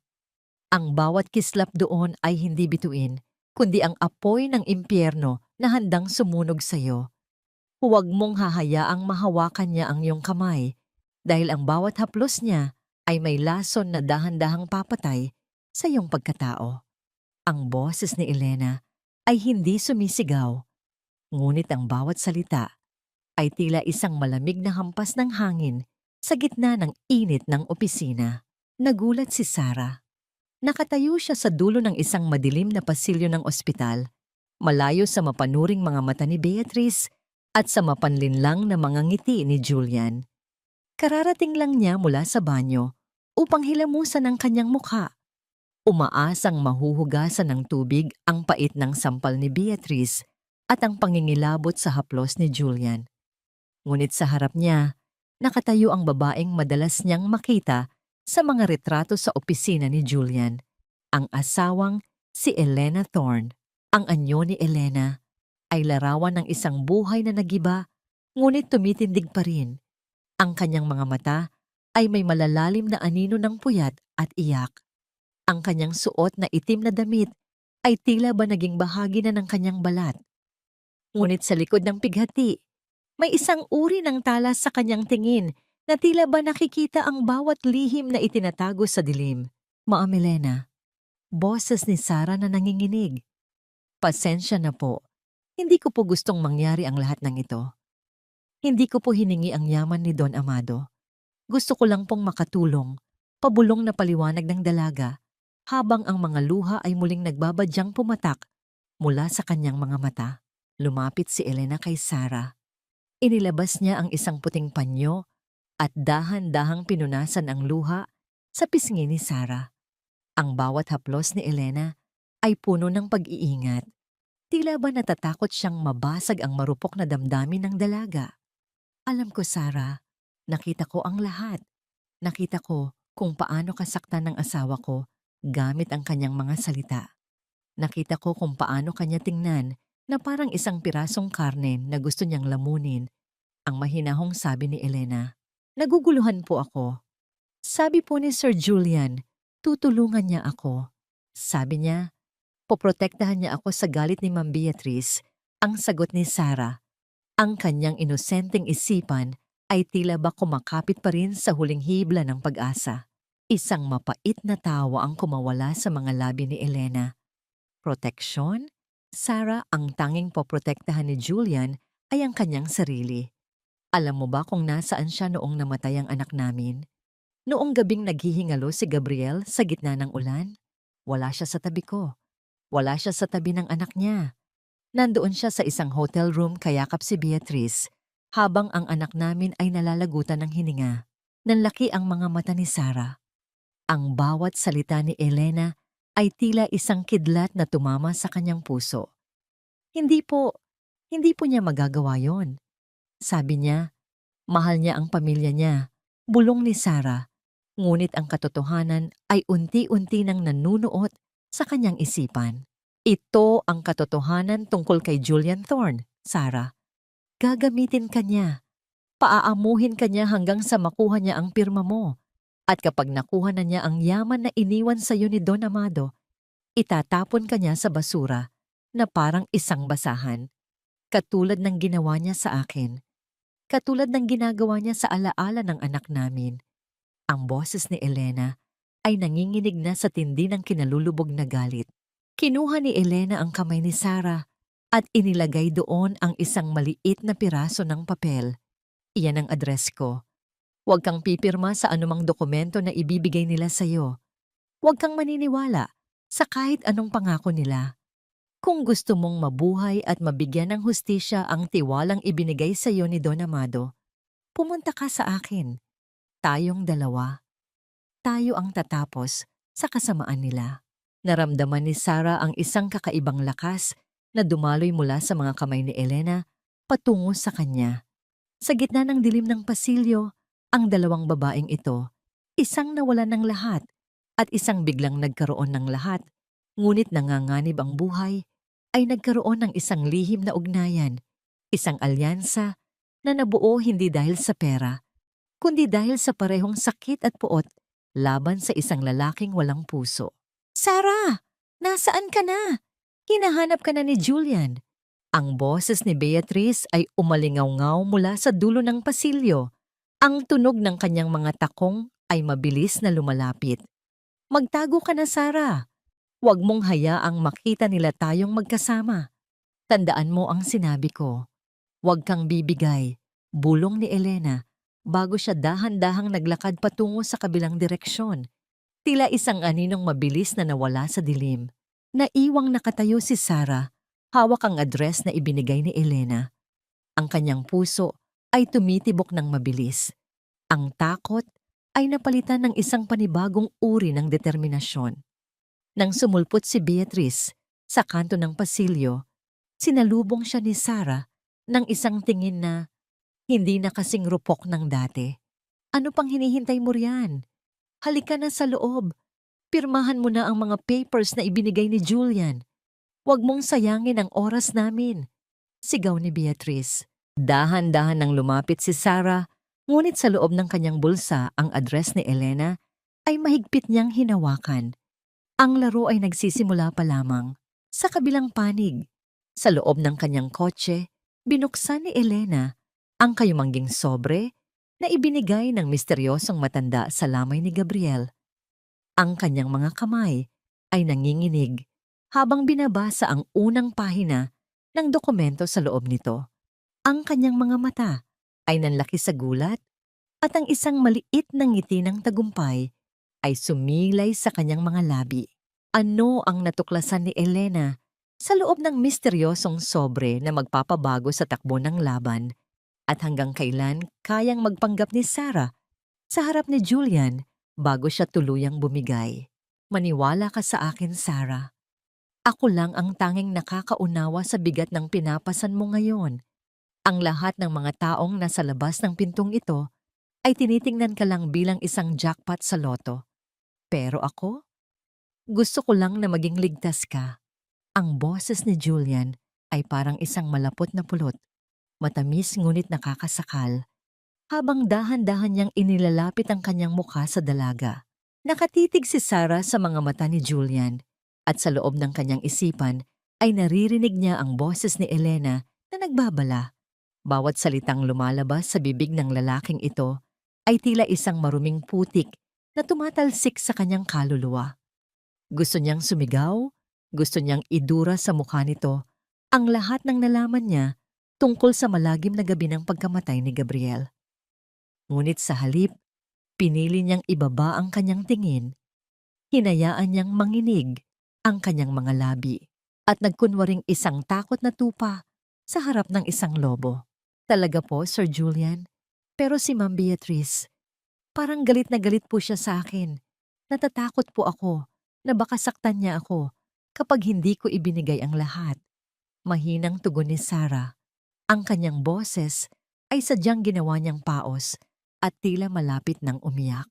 ang bawat kislap doon ay hindi bituin, kundi ang apoy ng impyerno na handang sumunog sa iyo. Huwag mong hahayaang mahawakan niya ang iyong kamay dahil ang bawat haplos niya ay may lason na dahan-dahang papatay sa iyong pagkatao. Ang boses ni Elena ay hindi sumisigaw, ngunit ang bawat salita ay tila isang malamig na hampas ng hangin sa gitna ng init ng opisina. Nagulat si Sarah. Nakatayo siya sa dulo ng isang madilim na pasilyo ng ospital, malayo sa mapanuring mga mata ni Beatrice at sa mapanlinlang na mga ngiti ni Julian. Kararating lang niya mula sa banyo upang hilamusan ang kanyang mukha. Umaasang mahuhugasan ng tubig ang pait ng sampal ni Beatrice at ang pangingilabot sa haplos ni Julian. Ngunit sa harap niya, nakatayo ang babaeng madalas niyang makita sa mga retrato sa opisina ni Julian, ang asawang si Elena Thorne. Ang anyo ni Elena ay larawan ng isang buhay na nagiba, ngunit tumitindig pa rin. Ang kanyang mga mata ay may malalalim na anino ng puyat at iyak. Ang kanyang suot na itim na damit ay tila ba naging bahagi na ng kanyang balat. Ngunit sa likod ng pighati, may isang uri ng talas sa kanyang tingin na tila ba nakikita ang bawat lihim na itinatago sa dilim. Ma'am Elena, boses ni Sarah na nanginginig. Pasensya na po, hindi ko po gustong mangyari ang lahat ng ito. Hindi ko po hiningi ang yaman ni Don Amado. Gusto ko lang pong makatulong, pabulong na paliwanag ng dalaga, habang ang mga luha ay muling nagbabadyang pumatak mula sa kanyang mga mata. Lumapit si Elena kay Sarah. Inilabas niya ang isang puting panyo at dahan-dahang pinunasan ang luha sa pisngi ni Sarah. Ang bawat haplos ni Elena ay puno ng pag-iingat. Tila ba natatakot siyang mabasag ang marupok na damdamin ng dalaga. Alam ko, Sarah, nakita ko ang lahat. Nakita ko kung paano kasaktan ng asawa ko gamit ang kanyang mga salita. Nakita ko kung paano kanya tingnan na parang isang pirasong karne na gusto niyang lamunin. Ang mahinahong sabi ni Elena. Naguguluhan po ako. Sabi po ni Sir Julian, tutulungan niya ako. Sabi niya, poprotektahan niya ako sa galit ni Ma'am Beatrice. Ang sagot ni Sarah, ang kanyang inosenteng isipan ay tila ba kumakapit pa rin sa huling hibla ng pag-asa. Isang mapait na tawa ang kumawala sa mga labi ni Elena. Proteksyon? Sarah, ang tanging poprotektahan ni Julian ay ang kanyang sarili. Alam mo ba kung nasaan siya noong namatay ang anak namin? Noong gabing naghihingalo si Gabriel sa gitna ng ulan? Wala siya sa tabi ko. Wala siya sa tabi ng anak niya. Nandoon siya sa isang hotel room kayakap si Beatrice habang ang anak namin ay nalalagutan ng hininga. Nanlaki ang mga mata ni Sarah. Ang bawat salita ni Elena ay tila isang kidlat na tumama sa kanyang puso. Hindi po, hindi po niya magagawa yon. Sabi niya, mahal niya ang pamilya niya, bulong ni Sarah. Ngunit ang katotohanan ay unti-unti nang nanunuot sa kanyang isipan. Ito ang katotohanan tungkol kay Julian Thorne, Sarah. Gagamitin ka niya. Paaamuhin ka niya hanggang sa makuha niya ang pirma mo. At kapag nakuha na niya ang yaman na iniwan sa iyo ni Don Amado, itatapon ka niya sa basura na parang isang basahan. Katulad ng ginawa niya sa akin. Katulad ng ginagawa niya sa alaala ng anak namin. Ang boses ni Elena ay nanginginig na sa tindi ng kinalulubog na galit. Kinuha ni Elena ang kamay ni Sarah at inilagay doon ang isang maliit na piraso ng papel. Iyan ang address ko. Huwag kang pipirma sa anumang dokumento na ibibigay nila sa iyo. Huwag kang maniniwala sa kahit anong pangako nila. Kung gusto mong mabuhay at mabigyan ng hustisya ang tiwalang ibinigay sa iyo ni Don Amado, pumunta ka sa akin. Tayong dalawa. Tayo ang tatapos sa kasamaan nila. Naramdaman ni Sarah ang isang kakaibang lakas na dumaloy mula sa mga kamay ni Elena patungo sa kanya. Sa gitna ng dilim ng pasilyo, ang dalawang babaeng ito, isang nawalan ng lahat at isang biglang nagkaroon ng lahat, ngunit nanganganib ang buhay, ay nagkaroon ng isang lihim na ugnayan, isang alyansa na nabuo hindi dahil sa pera, kundi dahil sa parehong sakit at puot laban sa isang lalaking walang puso. Sarah! Nasaan ka na? Hinahanap ka na ni Julian. Ang boses ni Beatrice ay umalingaw-ngaw mula sa dulo ng pasilyo. Ang tunog ng kanyang mga takong ay mabilis na lumalapit. Magtago ka na, Sarah. Huwag mong hayaang makita nila tayong magkasama. Tandaan mo ang sinabi ko. Huwag kang bibigay, bulong ni Elena, bago siya dahan-dahang naglakad patungo sa kabilang direksyon. Tila isang aninong mabilis na nawala sa dilim. Naiwang nakatayo si Sarah, hawak ang address na ibinigay ni Elena. Ang kanyang puso ay tumitibok ng mabilis. Ang takot ay napalitan ng isang panibagong uri ng determinasyon. Nang sumulpot si Beatrice sa kanto ng pasilyo, sinalubong siya ni Sarah ng isang tingin na hindi na kasing rupok ng dati. Ano pang hinihintay mo riyan? Halika na sa loob. Pirmahan mo na ang mga papers na ibinigay ni Julian. Huwag mong sayangin ang oras namin. Sigaw ni Beatrice. Dahan-dahan nang lumapit si Sarah, ngunit sa loob ng kanyang bulsa ang address ni Elena ay mahigpit niyang hinawakan. Ang laro ay nagsisimula pa lamang. Sa kabilang panig, sa loob ng kanyang kotse, binuksan ni Elena ang kayumangging sobre na ibinigay ng misteryosong matanda sa lamay ni Gabriel. Ang kanyang mga kamay ay nanginginig habang binabasa ang unang pahina ng dokumento sa loob nito. Ang kanyang mga mata ay nanlaki sa gulat at ang isang maliit na ngiti ng tagumpay ay sumilay sa kanyang mga labi. Ano ang natuklasan ni Elena sa loob ng misteryosong sobre na magpapabago sa takbo ng laban at hanggang kailan kayang magpanggap ni Sarah sa harap ni Julian bago siya tuluyang bumigay. Maniwala ka sa akin, Sarah. Ako lang ang tanging nakakaunawa sa bigat ng pinapasan mo ngayon. Ang lahat ng mga taong nasa labas ng pintong ito ay tinitingnan ka lang bilang isang jackpot sa loto. Pero ako? Gusto ko lang na maging ligtas ka. Ang boses ni Julian ay parang isang malapot na pulot. Matamis ngunit nakakasakal. Habang dahan-dahan niyang inilalapit ang kanyang mukha sa dalaga. Nakatitig si Sarah sa mga mata ni Julian at sa loob ng kanyang isipan ay naririnig niya ang boses ni Elena na nagbabala. Bawat salitang lumalabas sa bibig ng lalaking ito ay tila isang maruming putik na tumatalsik sa kanyang kaluluwa. Gusto niyang sumigaw, gusto niyang idura sa mukha nito ang lahat ng nalaman niya tungkol sa malagim na gabi ng pagkamatay ni Gabriel. Ngunit sa halip, pinili niyang ibaba ang kanyang tingin. Hinayaan niyang manginig ang kanyang mga labi at nagkunwaring isang takot na tupa sa harap ng isang lobo. Talaga po, Sir Julian? Pero si Ma'am Beatrice, parang galit na galit po siya sa akin. Natatakot po ako na baka saktan niya ako kapag hindi ko ibinigay ang lahat. Mahinang tugon ni Sarah. Ang kanyang boses ay sadyang ginawa niyang paos at tila malapit ng umiyak.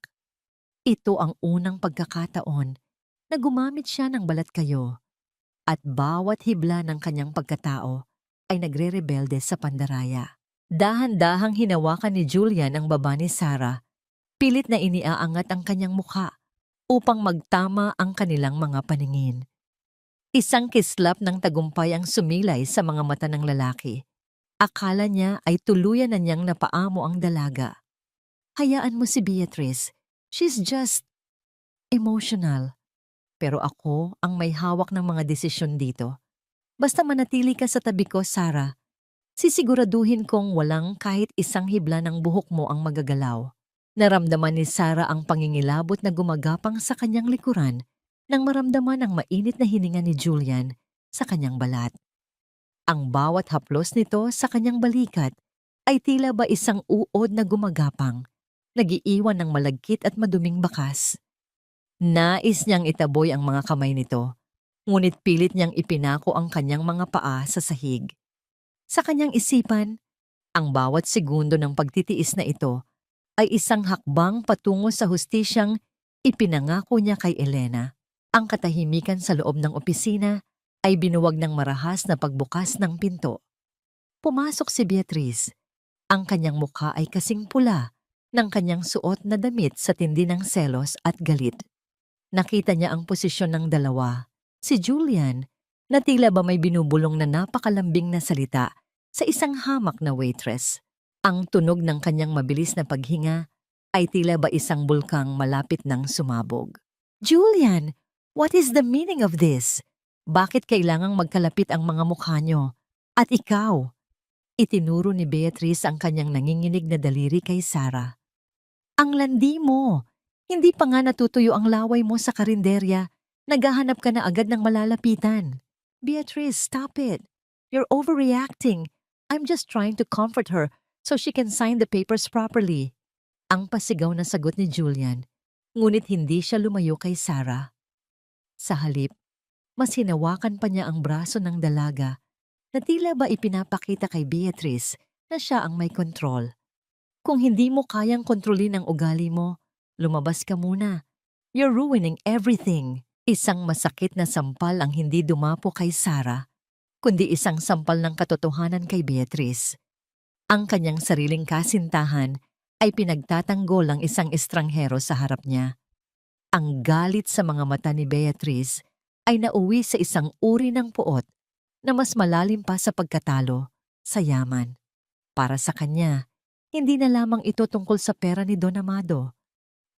Ito ang unang pagkakataon na gumamit siya ng balat kayo at bawat hibla ng kanyang pagkatao ay nagre-rebelde sa pandaraya. Dahan-dahang hinawakan ni Julian ang baba ni Sarah, pilit na iniaangat ang kanyang mukha upang magtama ang kanilang mga paningin. Isang kislap ng tagumpay ang sumilay sa mga mata ng lalaki. Akala niya ay tuluyan na niyang napaamo ang dalaga. Hayaan mo si Beatrice. She's just emotional. Pero ako ang may hawak ng mga desisyon dito. Basta manatili ka sa tabi ko, Sarah. Sisiguraduhin kong walang kahit isang hibla ng buhok mo ang magagalaw. Naramdaman ni Sarah ang pangingilabot na gumagapang sa kanyang likuran nang maramdaman ang mainit na hininga ni Julian sa kanyang balat. Ang bawat haplos nito sa kanyang balikat ay tila ba isang uod na gumagapang, nagiiwan ng malagkit at maduming bakas. Nais niyang itaboy ang mga kamay nito, ngunit pilit niyang ipinako ang kanyang mga paa sa sahig. Sa kanyang isipan, ang bawat segundo ng pagtitiis na ito ay isang hakbang patungo sa hustisyang ipinangako niya kay Elena. Ang katahimikan sa loob ng opisina ay binuwag ng marahas na pagbukas ng pinto. Pumasok si Beatrice. Ang kanyang mukha ay kasing pula ng kanyang suot na damit sa tindi ng selos at galit. Nakita niya ang posisyon ng dalawa, si Julian, na tila ba may binubulong na napakalambing na salita sa isang hamak na waitress. Ang tunog ng kanyang mabilis na paghinga ay tila ba isang bulkang malapit ng sumabog. Julian, what is the meaning of this? Bakit kailangang magkalapit ang mga mukha niyo? At ikaw? Itinuro ni Beatrice ang kanyang nanginginig na daliri kay Sarah. Ang landi mo! Hindi pa nga natutuyo ang laway mo sa karinderya, naghahanap ka na agad ng malalapitan. Beatrice, stop it. You're overreacting. I'm just trying to comfort her so she can sign the papers properly. Ang pasigaw na sagot ni Julian, ngunit hindi siya lumayo kay Sarah. Sa halip, mas hinawakan pa niya ang braso ng dalaga na tila ba ipinapakita kay Beatrice na siya ang may kontrol. Kung hindi mo kayang kontrolin ang ugali mo, lumabas ka muna. You're ruining everything. Isang masakit na sampal ang hindi dumapo kay Sarah, kundi isang sampal ng katotohanan kay Beatrice. Ang kanyang sariling kasintahan ay pinagtatanggol ng isang estranghero sa harap niya. Ang galit sa mga mata ni Beatrice ay nauwi sa isang uri ng puot na mas malalim pa sa pagkatalo, sa yaman. Para sa kanya, hindi na lamang ito tungkol sa pera ni Don Amado.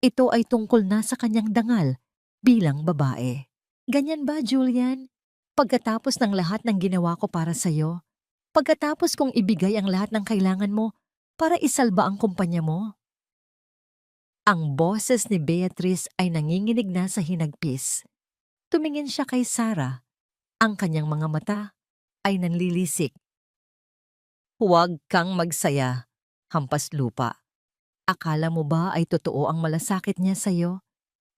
Ito ay tungkol na sa kanyang dangal bilang babae. Ganyan ba, Julian? Pagkatapos ng lahat ng ginawa ko para sa'yo, pagkatapos kong ibigay ang lahat ng kailangan mo para isalba ang kumpanya mo? Ang boses ni Beatrice ay nanginginig na sa hinagpis. Tumingin siya kay Sarah. Ang kanyang mga mata ay nanlilisik. Huwag kang magsaya, hampas lupa. Akala mo ba ay totoo ang malasakit niya sa'yo?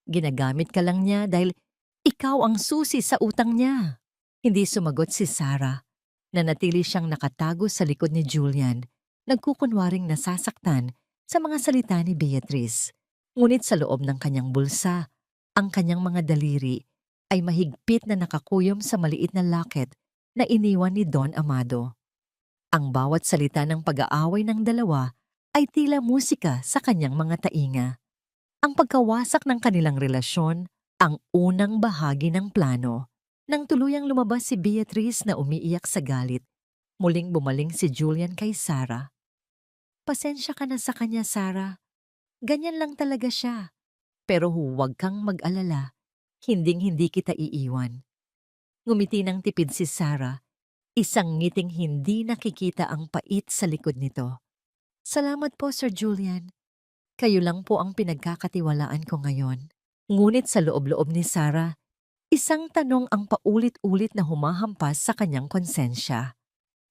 Ginagamit ka lang niya dahil ikaw ang susi sa utang niya. Hindi sumagot si Sarah. Nanatili siyang nakatago sa likod ni Julian, nagkukunwaring nasasaktan sa mga salita ni Beatrice. Ngunit sa loob ng kanyang bulsa, ang kanyang mga daliri ay mahigpit na nakakuyom sa maliit na locket na iniwan ni Don Amado. Ang bawat salita ng pag-aaway ng dalawa ay tila musika sa kanyang mga tainga. Ang pagkawasak ng kanilang relasyon, ang unang bahagi ng plano. Nang tuluyang lumabas si Beatrice na umiiyak sa galit, muling bumaling si Julian kay Sarah. Pasensya ka na sa kanya, Sarah. Ganyan lang talaga siya. Pero huwag kang mag-alala. Hinding-hindi kita iiwan. Ngumiti ng tipid si Sarah, isang ngiting hindi nakikita ang pait sa likod nito. Salamat po, Sir Julian. Kayo lang po ang pinagkakatiwalaan ko ngayon. Ngunit sa loob-loob ni Sarah, Isang tanong ang paulit-ulit na humahampas sa kanyang konsensya.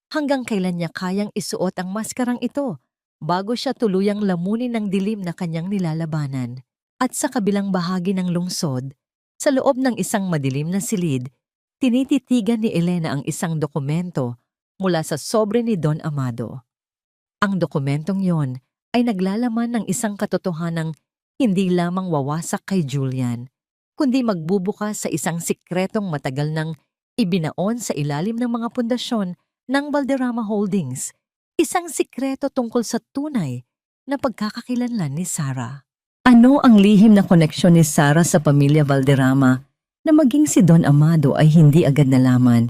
Hanggang kailan niya kayang isuot ang maskarang ito bago siya tuluyang lamunin ng dilim na kanyang nilalabanan? At sa kabilang bahagi ng lungsod, sa loob ng isang madilim na silid, tinititigan ni Elena ang isang dokumento mula sa sobre ni Don Amado. Ang dokumentong yon ay naglalaman ng isang katotohanang hindi lamang wawasak kay Julian, kundi magbubukas sa isang sikretong matagal nang ibinaon sa ilalim ng mga pundasyon ng Valderrama Holdings, isang sikreto tungkol sa tunay na pagkakakilanlan ni Sarah. Ano ang lihim na koneksyon ni Sarah sa pamilya Valderrama na maging si Don Amado ay hindi agad nalaman,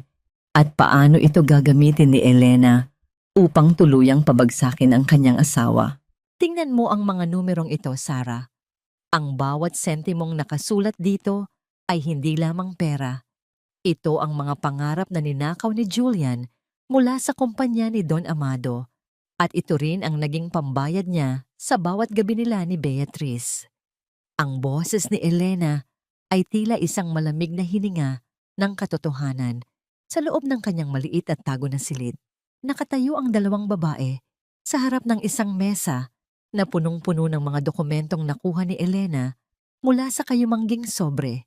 at paano ito gagamitin ni Elena upang tuluyang pabagsakin ang kanyang asawa? Tingnan mo ang mga numerong ito, Sarah. Ang bawat sentimong nakasulat dito ay hindi lamang pera. Ito ang mga pangarap na ninakaw ni Julian mula sa kumpanya ni Don Amado, at ito rin ang naging pambayad niya sa bawat gabi nila ni Beatrice. Ang boses ni Elena ay tila isang malamig na hininga ng katotohanan sa loob ng kanyang maliit at tago na silid. Nakatayo ang dalawang babae sa harap ng isang mesa na punong-puno ng mga dokumentong nakuha ni Elena mula sa kayumangging sobre.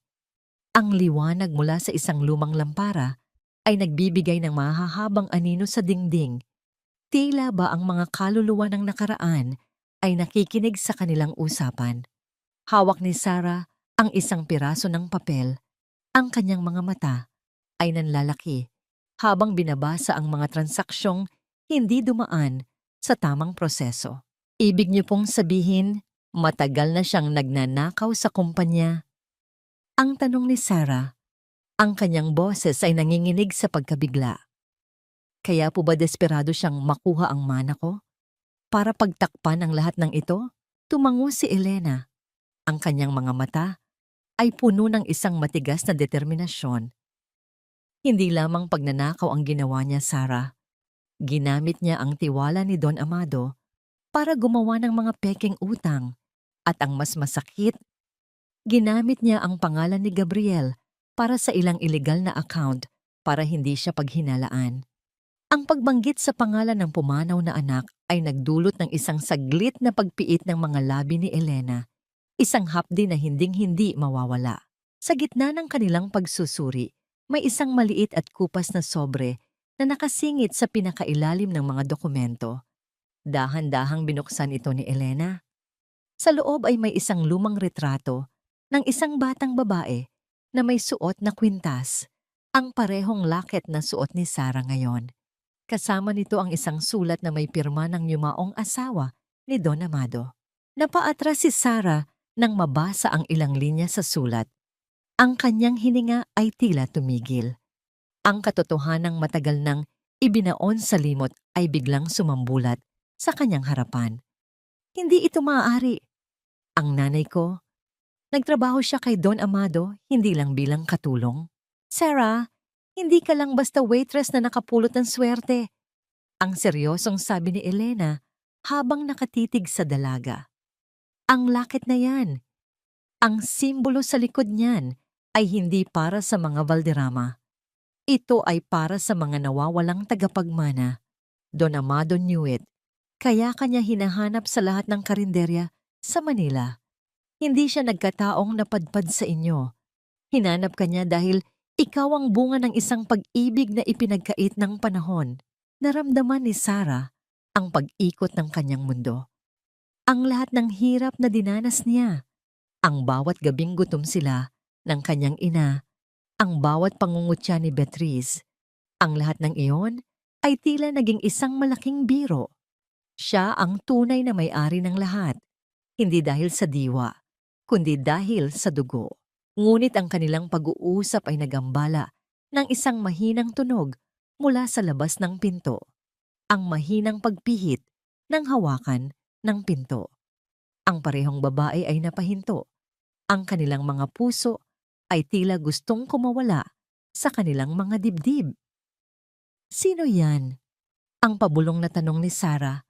Ang liwanag mula sa isang lumang lampara ay nagbibigay ng mahahabang anino sa dingding. Tila ba ang mga kaluluwa ng nakaraan ay nakikinig sa kanilang usapan. Hawak ni Sarah ang isang piraso ng papel. Ang kanyang mga mata ay nanlalaki habang binabasa ang mga transaksyong hindi dumaan sa tamang proseso. Ibig niyo pong sabihin, matagal na siyang nagnanakaw sa kumpanya? Ang tanong ni Sarah, ang kanyang boses ay nanginginig sa pagkabigla. Kaya po ba desperado siyang makuha ang mana ko? Para pagtakpan ang lahat ng ito? Tumango si Elena. Ang kanyang mga mata ay puno ng isang matigas na determinasyon. Hindi lamang pagnanakaw ang ginawa niya, Sarah. Ginamit niya ang tiwala ni Don Amado para gumawa ng mga pekeng utang, at ang mas masakit, ginamit niya ang pangalan ni Gabriel para sa ilang illegal na account para hindi siya paghinalaan. Ang pagbanggit sa pangalan ng pumanaw na anak ay nagdulot ng isang saglit na pagpiit ng mga labi ni Elena, isang hapdi na hinding-hindi mawawala. Sa gitna ng kanilang pagsusuri, may isang maliit at kupas na sobre na nakasingit sa pinakailalim ng mga dokumento. Dahan-dahang binuksan ito ni Elena. Sa loob ay may isang lumang retrato ng isang batang babae na may suot na kwintas, ang parehong laket na suot ni Sarah ngayon. Kasama nito ang isang sulat na may pirma ng yumaong asawa ni Don Amado. Napaatras si Sarah nang mabasa ang ilang linya sa sulat. Ang kanyang hininga ay tila tumigil. Ang katotohanang matagal nang ibinaon sa limot ay biglang sumambulat sa kanyang harapan. Hindi ito maaari. Ang nanay ko, nagtrabaho siya kay Don Amado hindi lang bilang katulong. Sarah, hindi ka lang basta waitress na nakapulot ng swerte. Ang seryosong sabi ni Elena habang nakatitig sa dalaga. Ang laket na yan, ang simbolo sa likod niyan ay hindi para sa mga Valderrama. Ito ay para sa mga nawawalang tagapagmana. Don Amado knew it. Kaya kanya hinahanap sa lahat ng karinderya sa Manila. Hindi siya nagkataong napadpad sa inyo. Hinanap kanya dahil ikaw ang bunga ng isang pag-ibig na ipinagkait ng panahon. Naramdaman ni Sarah ang pag-ikot ng kanyang mundo. Ang lahat ng hirap na dinanas niya. Ang bawat gabing gutom sila ng kanyang ina. Ang bawat pangungutya ni Beatrice. Ang lahat ng iyon ay tila naging isang malaking biro. Siya ang tunay na may-ari ng lahat, hindi dahil sa diwa, kundi dahil sa dugo. Ngunit ang kanilang pag-uusap ay nagambala ng isang mahinang tunog mula sa labas ng pinto. Ang mahinang pagpihit ng hawakan ng pinto. Ang parehong babae ay napahinto. Ang kanilang mga puso ay tila gustong kumawala sa kanilang mga dibdib. Sino yan? Ang pabulong na tanong ni Sarah.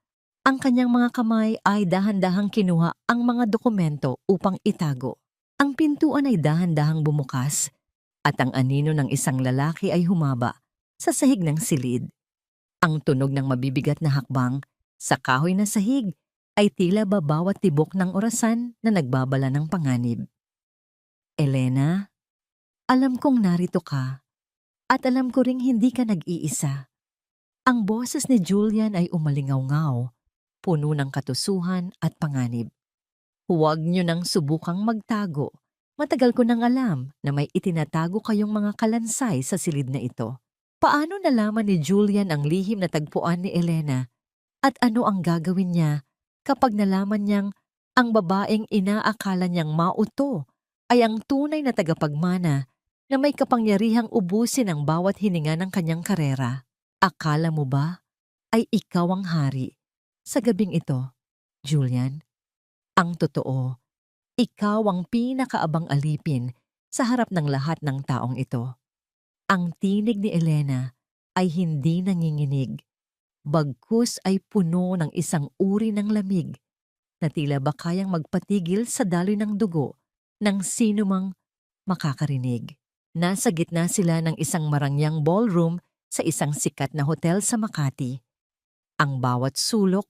Ang kanyang mga kamay ay dahan-dahang kinuha ang mga dokumento upang itago. Ang pintuan ay dahan-dahang bumukas at ang anino ng isang lalaki ay humaba sa sahig ng silid. Ang tunog ng mabibigat na hakbang sa kahoy na sahig ay tila ba bawat tibok ng orasan na nagbabala ng panganib. Elena, alam kong narito ka at alam ko ring hindi ka nag-iisa. Ang boses ni Julian ay umalingaw-ngaw, puno ng katusuhan at panganib. Huwag niyo nang subukang magtago. Matagal ko nang alam na may itinatago kayong mga kalansay sa silid na ito. Paano nalaman ni Julian ang lihim na tagpuan ni Elena at ano ang gagawin niya kapag nalaman niyang ang babaeng inaakala niyang mauto ay ang tunay na tagapagmana na may kapangyarihang ubusin ang bawat hininga ng kanyang karera? Akala mo ba ay ikaw ang hari sa gabing ito, Julian? Ang totoo, ikaw ang pinakaabang alipin sa harap ng lahat ng taong ito. Ang tinig ni Elena ay hindi nanginginig, bagkus ay puno ng isang uri ng lamig na tila ba kayang magpatigil sa daloy ng dugo ng sino mang makakarinig. Nasa gitna sila ng isang marangyang ballroom sa isang sikat na hotel sa Makati. Ang bawat sulok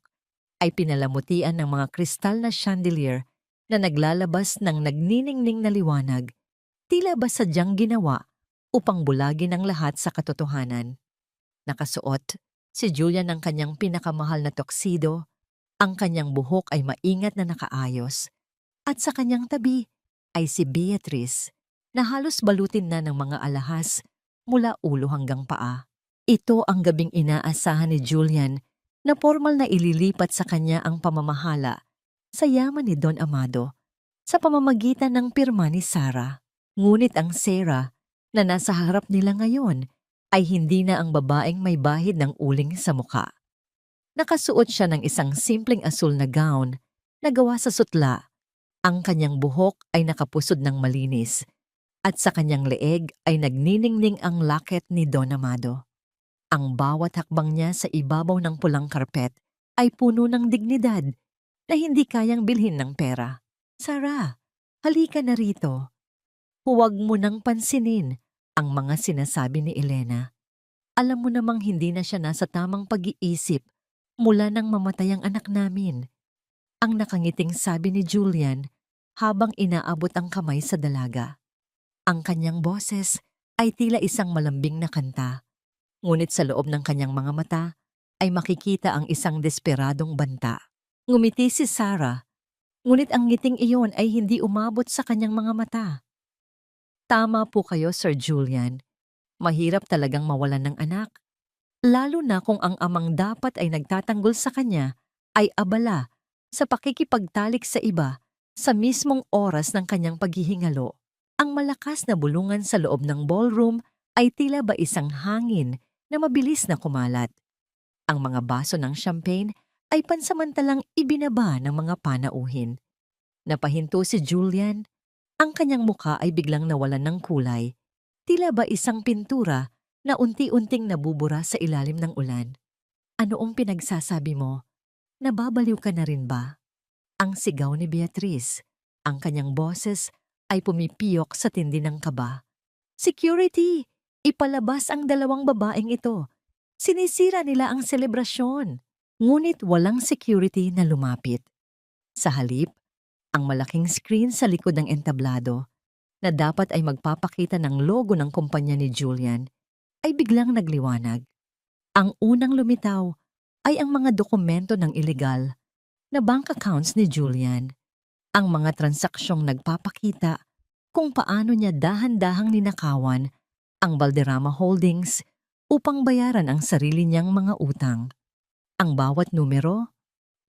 ay pinalamutian ng mga kristal na chandelier na naglalabas ng nagniningning na liwanag, tila ba sadyang ginawa upang bulagin ang lahat sa katotohanan. Nakasuot si Julian ng kanyang pinakamahal na tuxedo, ang kanyang buhok ay maingat na nakaayos, at sa kanyang tabi ay si Beatrice na halos balutin na ng mga alahas mula ulo hanggang paa. Ito ang gabing inaasahan ni Julian na formal na ililipat sa kanya ang pamamahala sa yaman ni Don Amado sa pamamagitan ng pirma ni Sarah. Ngunit ang Sarah na nasa harap nila ngayon ay hindi na ang babaeng may bahid ng uling sa muka. Nakasuot siya ng isang simpleng asul na gown na gawa sa sutla. Ang kanyang buhok ay nakapusod ng malinis at sa kanyang leeg ay nagniningning ang laket ni Don Amado. Ang bawat hakbang niya sa ibabaw ng pulang karpet ay puno ng dignidad na hindi kayang bilhin ng pera. Sarah, halika na rito. Huwag mo nang pansinin ang mga sinasabi ni Elena. Alam mo namang hindi na siya nasa tamang pag-iisip mula nang mamatay ang anak namin. Ang nakangiting sabi ni Julian habang inaabot ang kamay sa dalaga. Ang kanyang boses ay tila isang malambing na kanta. Ngunit sa loob ng kanyang mga mata ay makikita ang isang desperadong banta. Ngumiti si Sarah, ngunit ang ngiting iyon ay hindi umabot sa kanyang mga mata. Tama po kayo, Sir Julian. Mahirap talagang mawalan ng anak. Lalo na kung ang amang dapat ay nagtatanggol sa kanya ay abala sa pakikipagtalik sa iba sa mismong oras ng kanyang paghihingalo. Ang malakas na bulungan sa loob ng ballroom ay tila ba isang hangin na mabilis na kumalat. Ang mga baso ng champagne ay pansamantalang ibinaba ng mga panauhin. Napahinto si Julian, ang kanyang muka ay biglang nawalan ng kulay, tila ba isang pintura na unti-unting nabubura sa ilalim ng ulan. Anoong pinagsasabi mo? Nababaliw ka na rin ba? Ang sigaw ni Beatrice, ang kanyang boses ay pumipiyok sa tindi ng kaba. Security! Ipalabas ang dalawang babaeng ito. Sinisira nila ang selebrasyon. Ngunit walang security na lumapit. Sa halip, ang malaking screen sa likod ng entablado na dapat ay magpapakita ng logo ng kumpanya ni Julian ay biglang nagliwanag. Ang unang lumitaw ay ang mga dokumento ng ilegal na bank accounts ni Julian. Ang mga transaksyong nagpapakita kung paano niya dahan-dahang ninakawan ang Valderrama Holdings upang bayaran ang sarili niyang mga utang. Ang bawat numero,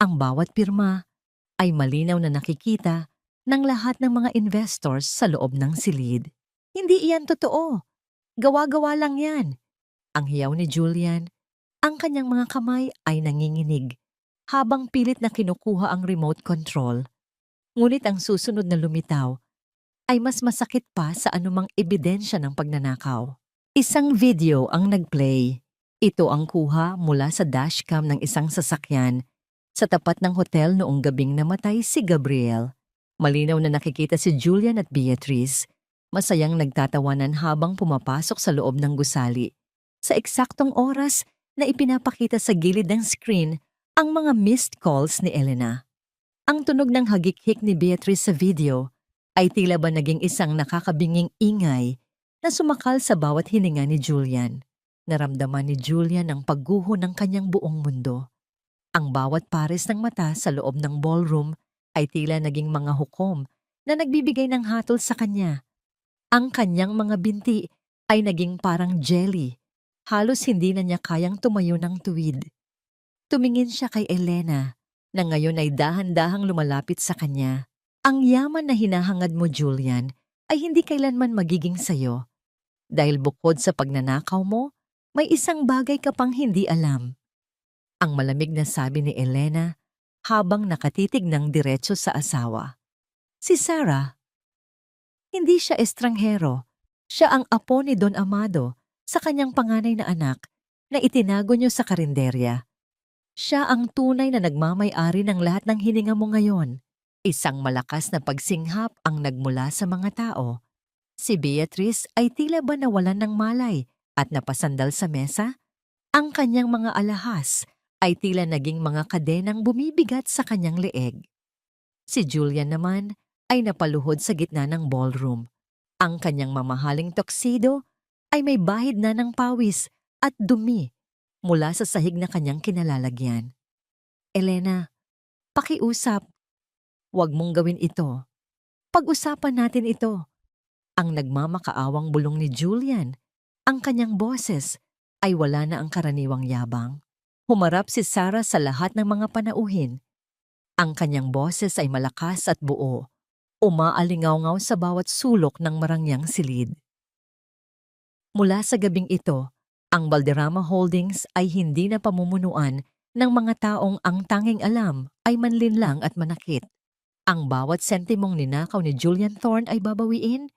ang bawat pirma ay malinaw na nakikita ng lahat ng mga investors sa loob ng silid. Hindi iyan totoo. Gawa-gawa lang yan. Ang hiyaw ni Julian, ang kanyang mga kamay ay nanginginig habang pilit na kinukuha ang remote control. Ngunit ang susunod na lumitaw ay mas masakit pa sa anumang ebidensya ng pagnanakaw. Isang video ang nagplay. Ito ang kuha mula sa dashcam ng isang sasakyan sa tapat ng hotel noong gabing namatay si Gabriel. Malinaw na nakikita si Julian at Beatrice Masayang nagtatawanan habang pumapasok sa loob ng gusali. Sa eksaktong oras na ipinapakita sa gilid ng screen ang mga missed calls ni Elena. Ang tunog ng hagik-hik ni Beatrice sa video ay tila ba naging isang nakakabinging ingay na sumakal sa bawat hininga ni Julian. Naramdaman ni Julian ang pagguho ng kanyang buong mundo. Ang bawat pares ng mata sa loob ng ballroom ay tila naging mga hukom na nagbibigay ng hatol sa kanya. Ang kanyang mga binti ay naging parang jelly. Halos hindi na niya kayang tumayo ng tuwid. Tumingin siya kay Elena na ngayon ay dahan-dahang lumalapit sa kanya. Ang yaman na hinahangad mo, Julian, ay hindi kailanman magiging sayo. Dahil bukod sa pagnanakaw mo, may isang bagay ka pang hindi alam. Ang malamig na sabi ni Elena habang nakatitig ng diretso sa asawa. Si Sarah, hindi siya estranghero. Siya ang apo ni Don Amado sa kanyang panganay na anak na itinago niyo sa karinderya. Siya ang tunay na nagmamay-ari ng lahat ng hininga mo ngayon. Isang malakas na pagsinghap ang nagmula sa mga tao. Si Beatrice ay tila ba nawalan ng malay at napasandal sa mesa. Ang kanyang mga alahas ay tila naging mga kadenang bumibigat sa kanyang leeg. Si Julian naman ay napaluhod sa gitna ng ballroom. Ang kanyang mamahaling tuxedo ay may bahid na ng pawis at dumi mula sa sahig na kanyang kinalalagyan. Elena, pakiusap. Huwag mong gawin ito. Pag-usapan natin ito. Ang nagmamakaawang bulong ni Julian, ang kanyang boses ay wala na ang karaniwang yabang. Humarap si Sarah sa lahat ng mga panauhin. Ang kanyang boses ay malakas at buo, umaalingaw-ngaw sa bawat sulok ng marangyang silid. Mula sa gabing ito, ang Valderrama Holdings ay hindi na pamumunuan ng mga taong ang tanging alam ay manlinlang at manakit. Ang bawat sentimong ninakaw ni Julian Thorne ay babawiin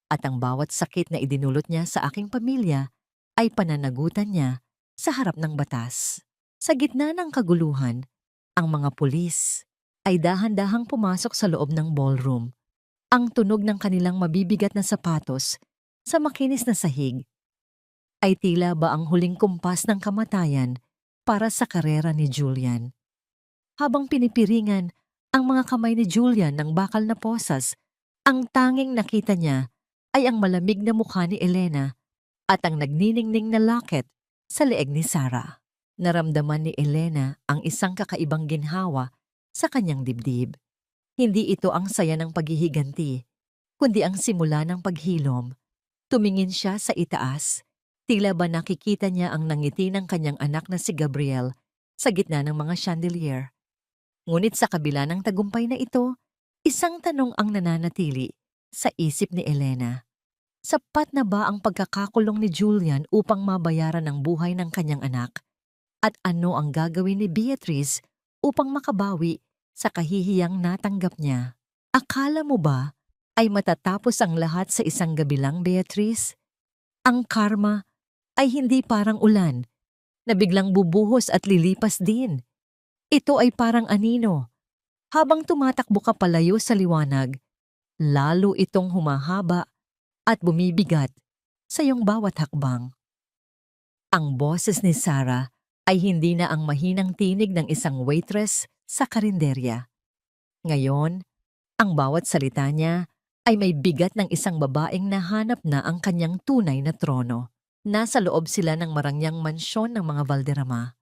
at ang bawat sakit na idinulot niya sa aking pamilya ay pananagutan niya sa harap ng batas. Sa gitna ng kaguluhan, ang mga pulis ay dahan-dahang pumasok sa loob ng ballroom. Ang tunog ng kanilang mabibigat na sapatos sa makinis na sahig ay tila ba ang huling kumpas ng kamatayan para sa karera ni Julian. Habang pinipiringan ang mga kamay ni Julian ng bakal na posas, ang tanging nakita niya ay ang malamig na mukha ni Elena at ang nagniningning na locket sa leeg ni Sarah. Naramdaman ni Elena ang isang kakaibang ginhawa sa kanyang dibdib. Hindi ito ang saya ng paghihiganti, kundi ang simula ng paghilom. Tumingin siya sa itaas. Tila ba nakikita niya ang nangiti ng kanyang anak na si Gabriel sa gitna ng mga chandelier. Ngunit sa kabila ng tagumpay na ito, isang tanong ang nananatili sa isip ni Elena. Sapat na ba ang pagkakakulong ni Julian upang mabayaran ang buhay ng kanyang anak? At ano ang gagawin ni Beatrice upang makabawi sa kahihiyang natanggap niya? Akala mo ba ay matatapos ang lahat sa isang gabi lang, Beatrice? Ang karma ay hindi parang ulan na biglang bubuhos at lilipas din. Ito ay parang anino. Habang tumatakbo ka palayo sa liwanag, lalo itong humahaba at bumibigat sa iyong bawat hakbang. Ang boses ni Sarah ay hindi na ang mahinang tinig ng isang waitress sa karinderya. Ngayon, ang bawat salita niya ay may bigat ng isang babaeng nahanap na ang kanyang tunay na trono. Nasa loob sila ng marangyang mansyon ng mga Valderrama.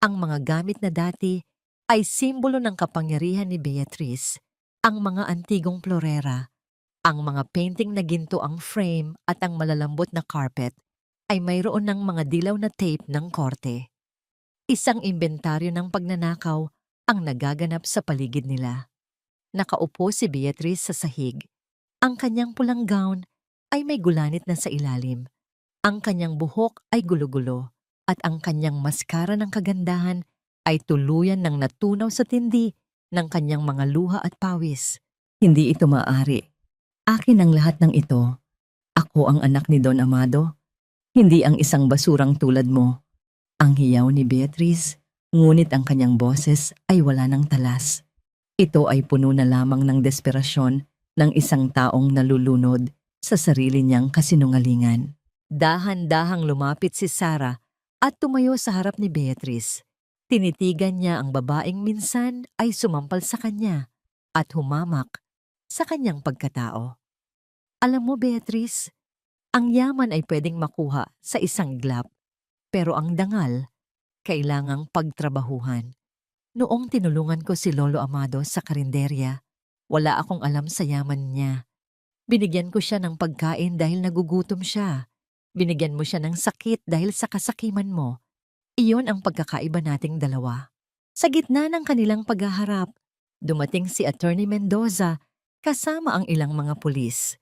Ang mga gamit na dati ay simbolo ng kapangyarihan ni Beatrice, ang mga antigong florera, ang mga painting na ginto ang frame at ang malalambot na carpet ay mayroon ng mga dilaw na tape ng korte. Isang inventaryo ng pagnanakaw ang nagaganap sa paligid nila. Nakaupo si Beatrice sa sahig. Ang kanyang pulang gown ay may gulanit na sa ilalim. Ang kanyang buhok ay gulo-gulo at ang kanyang maskara ng kagandahan ay tuluyan ng natunaw sa tindi ng kanyang mga luha at pawis. Hindi ito maaari. Akin ang lahat ng ito. Ako ang anak ni Don Amado. Hindi ang isang basurang tulad mo. Ang hiyaw ni Beatrice, ngunit ang kanyang boses ay wala ng talas. Ito ay puno na lamang ng desperasyon ng isang taong nalulunod sa sarili niyang kasinungalingan. Dahan-dahang lumapit si Sarah at tumayo sa harap ni Beatrice. Tinitigan niya ang babaeng minsan ay sumampal sa kanya at humamak sa kanyang pagkatao. Alam mo, Beatrice, ang yaman ay pwedeng makuha sa isang glap, pero ang dangal, kailangang pagtrabahuhan. Noong tinulungan ko si Lolo Amado sa karinderya, wala akong alam sa yaman niya. Binigyan ko siya ng pagkain dahil nagugutom siya. Binigyan mo siya ng sakit dahil sa kasakiman mo. Iyon ang pagkakaiba nating dalawa. Sa gitna ng kanilang paghaharap, dumating si Attorney Mendoza kasama ang ilang mga pulis.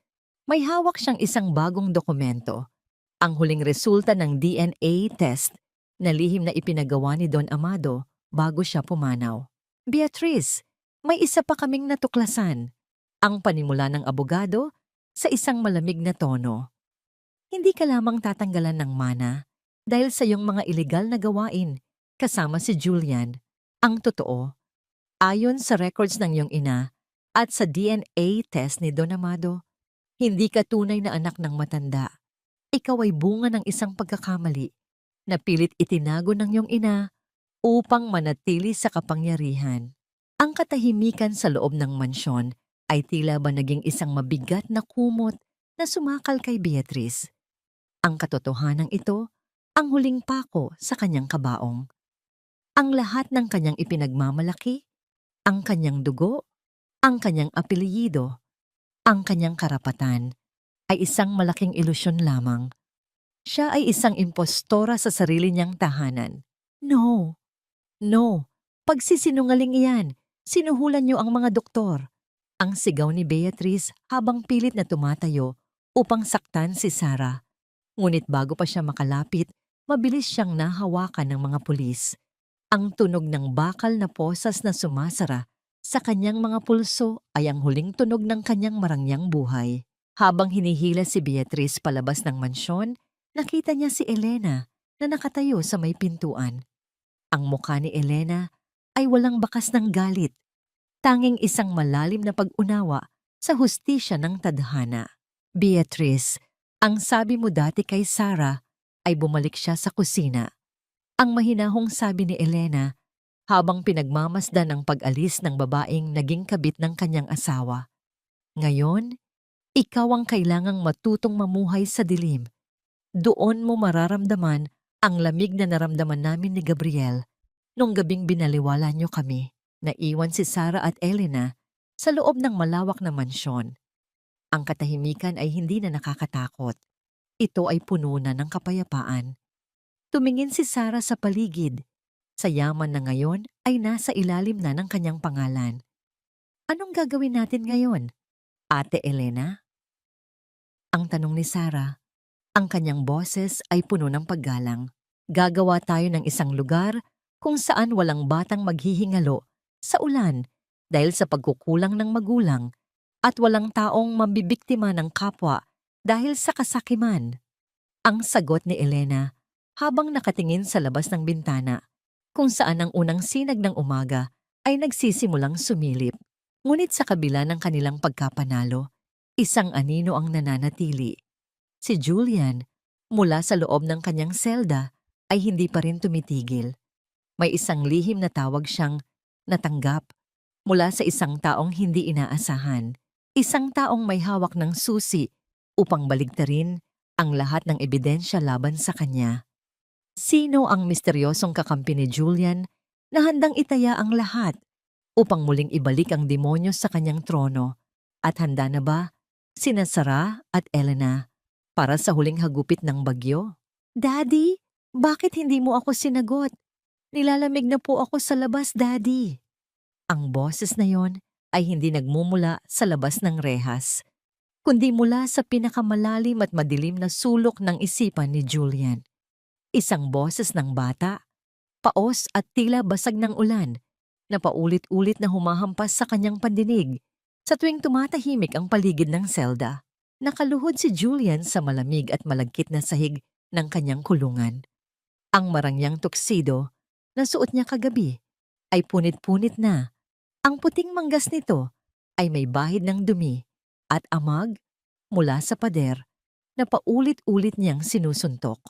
May hawak siyang isang bagong dokumento, ang huling resulta ng DNA test na lihim na ipinagawa ni Don Amado bago siya pumanaw. Beatrice, may isa pa kaming natuklasan, ang panimula ng abogado sa isang malamig na tono. Hindi ka lamang tatanggalan ng mana dahil sa iyong mga ilegal na gawain kasama si Julian. Ang totoo, ayon sa records ng iyong ina at sa DNA test ni Don Amado, hindi ka tunay na anak ng matanda. Ikaw ay bunga ng isang pagkakamali na pilit itinago ng iyong ina upang manatili sa kapangyarihan. Ang katahimikan sa loob ng mansyon ay tila ba naging isang mabigat na kumot na sumakal kay Beatrice. Ang katotohanan ito, ang huling pako sa kanyang kabaong. Ang lahat ng kanyang ipinagmamalaki, ang kanyang dugo, ang kanyang apelyido, ang kanyang karapatan, ay isang malaking ilusyon lamang. Siya ay isang impostora sa sarili niyang tahanan. No, no, pagsisinungaling iyan, sinuhulan niyo ang mga doktor. Ang sigaw ni Beatrice habang pilit na tumatayo upang saktan si Sarah. Ngunit bago pa siya makalapit, mabilis siyang nahawakan ng mga pulis. Ang tunog ng bakal na posas na sumasara sa kanyang mga pulso ay ang huling tunog ng kanyang marangyang buhay. Habang hinihila si Beatrice palabas ng mansyon, nakita niya si Elena na nakatayo sa may pintuan. Ang mukha ni Elena ay walang bakas ng galit, tanging isang malalim na pag-unawa sa hustisya ng tadhana. Beatrice, ang sabi mo dati kay Sarah ay bumalik siya sa kusina. Ang mahinahong sabi ni Elena habang pinagmamasdan ang pag-alis ng babaeng naging kabit ng kanyang asawa. Ngayon, ikaw ang kailangang matutong mamuhay sa dilim. Doon mo mararamdaman ang lamig na naramdaman namin ni Gabriel nung gabing binaliwala niyo kami. Naiwan si Sarah at Elena sa loob ng malawak na mansyon. Ang katahimikan ay hindi na nakakatakot. Ito ay puno na ng kapayapaan. Tumingin si Sarah sa paligid. Sa yaman na ngayon ay nasa ilalim na ng kanyang pangalan. Anong gagawin natin ngayon, Ate Elena? Ang tanong ni Sarah. Ang kanyang boses ay puno ng paggalang. Gagawa tayo ng isang lugar kung saan walang batang maghihingalo sa ulan dahil sa pagkukulang ng magulang at walang taong mambibiktima ng kapwa dahil sa kasakiman. Ang sagot ni Elena habang nakatingin sa labas ng bintana kung saan ang unang sinag ng umaga ay nagsisimulang sumilip. Ngunit sa kabila ng kanilang pagkapanalo, isang anino ang nananatili. Si Julian, mula sa loob ng kanyang selda, ay hindi pa rin tumitigil. May isang lihim na tawag siyang natanggap mula sa isang taong hindi inaasahan. Isang taong may hawak ng susi upang baligtarin ang lahat ng ebidensya laban sa kanya. Sino ang misteryosong kakampi ni Julian na handang itaya ang lahat upang muling ibalik ang demonyo sa kanyang trono? At handa na ba sina Sarah at Elena para sa huling hagupit ng bagyo? Daddy, bakit hindi mo ako sinagot? Nilalamig na po ako sa labas, Daddy. Ang boses na yon ay hindi nagmumula sa labas ng rehas, kundi mula sa pinakamalalim at madilim na sulok ng isipan ni Julian. Isang boses ng bata, paos at tila basag ng ulan, na paulit-ulit na humahampas sa kanyang pandinig sa tuwing tumatahimik ang paligid ng selda. Nakaluhod si Julian sa malamig at malagkit na sahig ng kanyang kulungan. Ang marangyang tuksido na suot niya kagabi ay punit-punit na. Ang puting manggas nito ay may bahid ng dumi at amag mula sa pader na paulit-ulit niyang sinusuntok.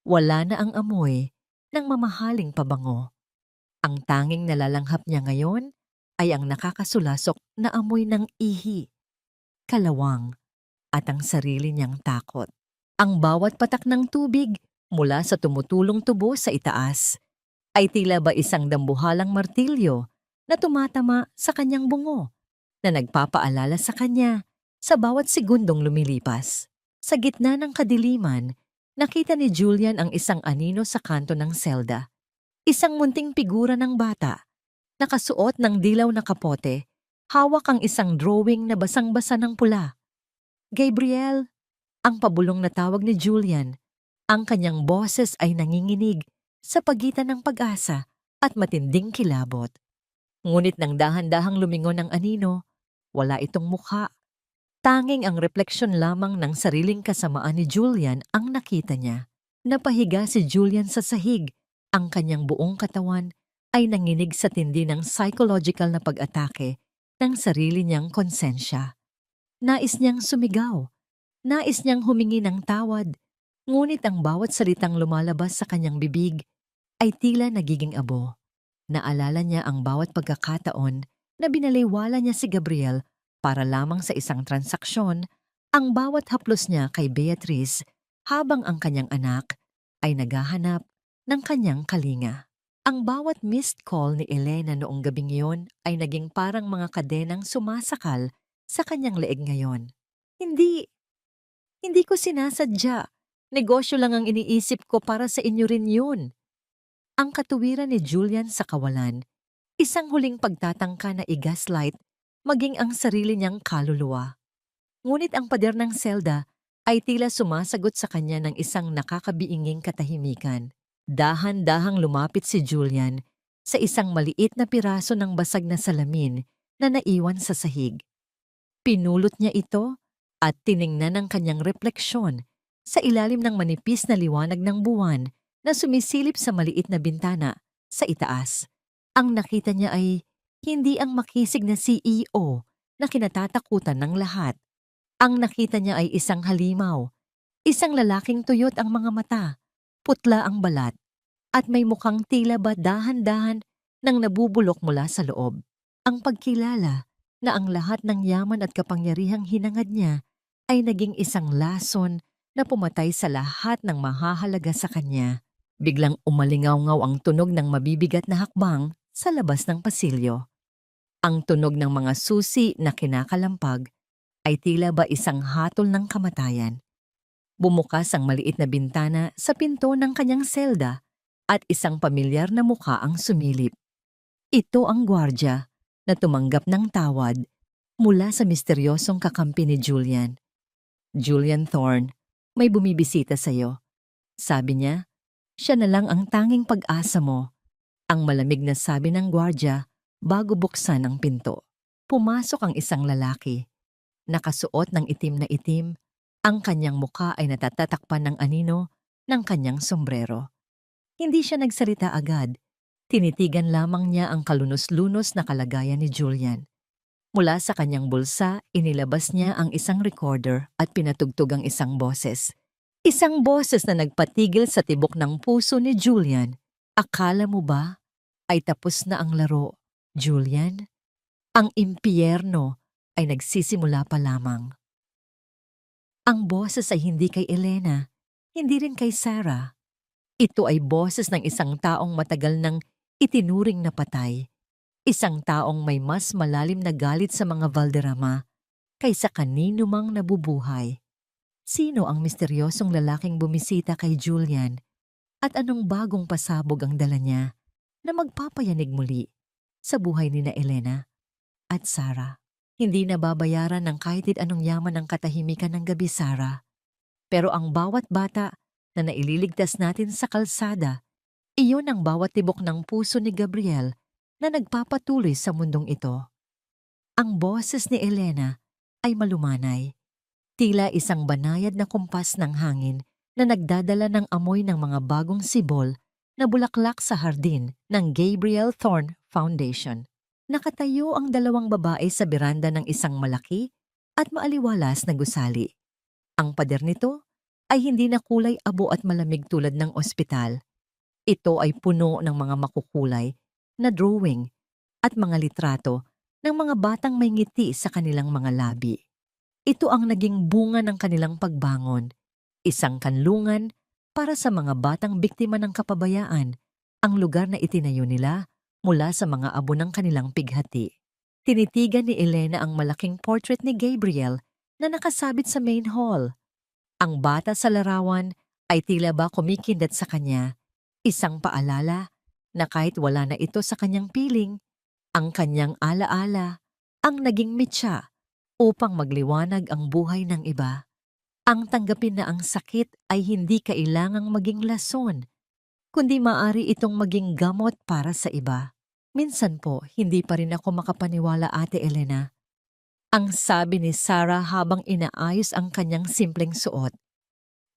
Wala na ang amoy ng mamahaling pabango. Ang tanging nalalanghap niya ngayon ay ang nakakasulasok na amoy ng ihi, kalawang, at ang sarili niyang takot. Ang bawat patak ng tubig mula sa tumutulong tubo sa itaas ay tila ba isang dambuhalang martilyo na tumatama sa kanyang bungo na nagpapaalala sa kanya sa bawat segundong lumilipas. Sa gitna ng kadiliman, nakita ni Julian ang isang anino sa kanto ng selda. Isang munting figura ng bata, nakasuot ng dilaw na kapote, hawak ang isang drawing na basang-basa ng pula. Gabriel, ang pabulong na tawag ni Julian. Ang kanyang boses ay nanginginig sa pagitan ng pag-asa at matinding kilabot. Ngunit nang dahan-dahang lumingon ang anino, wala itong mukha. Tanging ang refleksyon lamang ng sariling kasamaan ni Julian ang nakita niya. Napahiga si Julian sa sahig. Ang kanyang buong katawan ay nanginig sa tindi ng psychological na pag-atake ng sarili niyang konsensya. Nais niyang sumigaw. Nais niyang humingi ng tawad. Ngunit ang bawat salitang lumalabas sa kanyang bibig ay tila nagiging abo. Naalala niya ang bawat pagkakataon na binaliwala niya si Gabriel para lamang sa isang transaksyon, ang bawat haplos niya kay Beatrice habang ang kanyang anak ay naghahanap ng kanyang kalinga. Ang bawat missed call ni Elena noong gabing iyon ay naging parang mga kadenang sumasakal sa kanyang leeg ngayon. Hindi ko sinasadya. Negosyo lang ang iniisip ko para sa inyo rin yun. Ang katuwiran ni Julian sa kawalan, isang huling pagtatangka na i-gaslight maging ang sarili niyang kaluluwa. Ngunit ang pader ng selda ay tila sumasagot sa kanya ng isang nakakabiinging katahimikan. Dahan-dahang lumapit si Julian sa isang maliit na piraso ng basag na salamin na naiwan sa sahig. Pinulot niya ito at tiningnan ang kanyang refleksyon sa ilalim ng manipis na liwanag ng buwan na sumisilip sa maliit na bintana sa itaas. Ang nakita niya ay hindi ang makisig na CEO na kinatatakutan ng lahat. Ang nakita niya ay isang halimaw, isang lalaking tuyot ang mga mata, putla ang balat, at may mukhang tila ba dahan-dahan nang nabubulok mula sa loob. Ang pagkilala na ang lahat ng yaman at kapangyarihang hinangad niya ay naging isang lason na pumatay sa lahat ng mahahalaga sa kanya. Biglang umalingaw-ngaw ang tunog ng mabibigat na hakbang sa labas ng pasilyo. Ang tunog ng mga susi na kinakalampag ay tila ba isang hatol ng kamatayan. Bumukas ang maliit na bintana sa pinto ng kanyang selda at isang pamilyar na mukha ang sumilip. Ito ang gwardya na tumanggap ng tawad mula sa misteryosong kakampi ni Julian. Julian Thorne, may bumibisita sa iyo. Sabi niya, siya na lang ang tanging pag-asa mo. Ang malamig na sabi ng gwardya bago buksan ang pinto. Pumasok ang isang lalaki. Nakasuot ng itim na itim, ang kanyang muka ay natatatakpan ng anino ng kanyang sombrero. Hindi siya nagsalita agad. Tinitigan lamang niya ang kalunos-lunos na kalagayan ni Julian. Mula sa kanyang bulsa, inilabas niya ang isang recorder at pinatugtog ang isang boses. Isang boses na nagpatigil sa tibok ng puso ni Julian. Akala mo ba ay tapos na ang laro, Julian? Ang impyerno ay nagsisimula pa lamang. Ang boses ay hindi kay Elena, hindi rin kay Sarah. Ito ay boses ng isang taong matagal nang itinuring na patay. Isang taong may mas malalim na galit sa mga Valderrama kaysa kanino mang nabubuhay. Sino ang misteryosong lalaking bumisita kay Julian at anong bagong pasabog ang dala niya na magpapayanig muli sa buhay ni na Elena at Sarah? Hindi nababayaran ng kahit anong yaman ng katahimikan ng gabi, Sarah. Pero ang bawat bata na naililigtas natin sa kalsada, iyon ang bawat tibok ng puso ni Gabriel na nagpapatuloy sa mundong ito. Ang boses ni Elena ay malumanay. Tila isang banayad na kumpas ng hangin na nagdadala ng amoy ng mga bagong sibol na bulaklak sa hardin ng Gabriel Thorne Foundation. Nakatayo ang dalawang babae sa beranda ng isang malaki, at maaliwalas na gusali. Ang pader nito ay hindi na kulay abo at malamig tulad ng ospital. Ito ay puno ng mga makukulay na drawing at mga litrato ng mga batang may ngiti sa kanilang mga labi. Ito ang naging bunga ng kanilang pagbangon, isang kanlungan para sa mga batang biktima ng kapabayaan, ang lugar na itinayo nila mula sa mga abo ng kanilang pighati. Tinitigan ni Elena ang malaking portrait ni Gabriel na nakasabit sa main hall. Ang bata sa larawan ay tila ba kumikindat sa kanya, isang paalala na kahit wala na ito sa kanyang piling, ang kanyang alaala ang naging mitya upang magliwanag ang buhay ng iba. Ang tanggapin na ang sakit ay hindi kailangang maging lason, kundi maaari itong maging gamot para sa iba. Minsan po, hindi pa rin ako makapaniwala, Ate Elena. Ang sabi ni Sarah habang inaayos ang kanyang simpleng suot.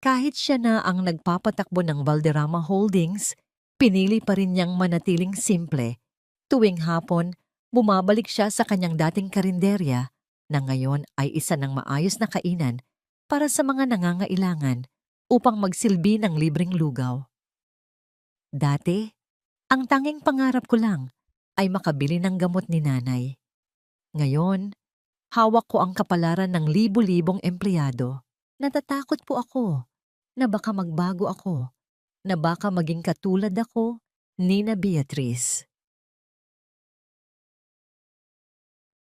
Kahit siya na ang nagpapatakbo ng Valderrama Holdings, pinili pa rin niyang manatiling simple. Tuwing hapon, bumabalik siya sa kanyang dating karinderya na ngayon ay isa ng maayos na kainan para sa mga nangangailangan upang magsilbi ng libreng lugaw. Dati, ang tanging pangarap ko lang ay makabili ng gamot ni nanay. Ngayon, hawak ko ang kapalaran ng libu-libong empleyado. Natatakot po ako na baka magbago ako, na baka maging katulad ako ni na Beatrice.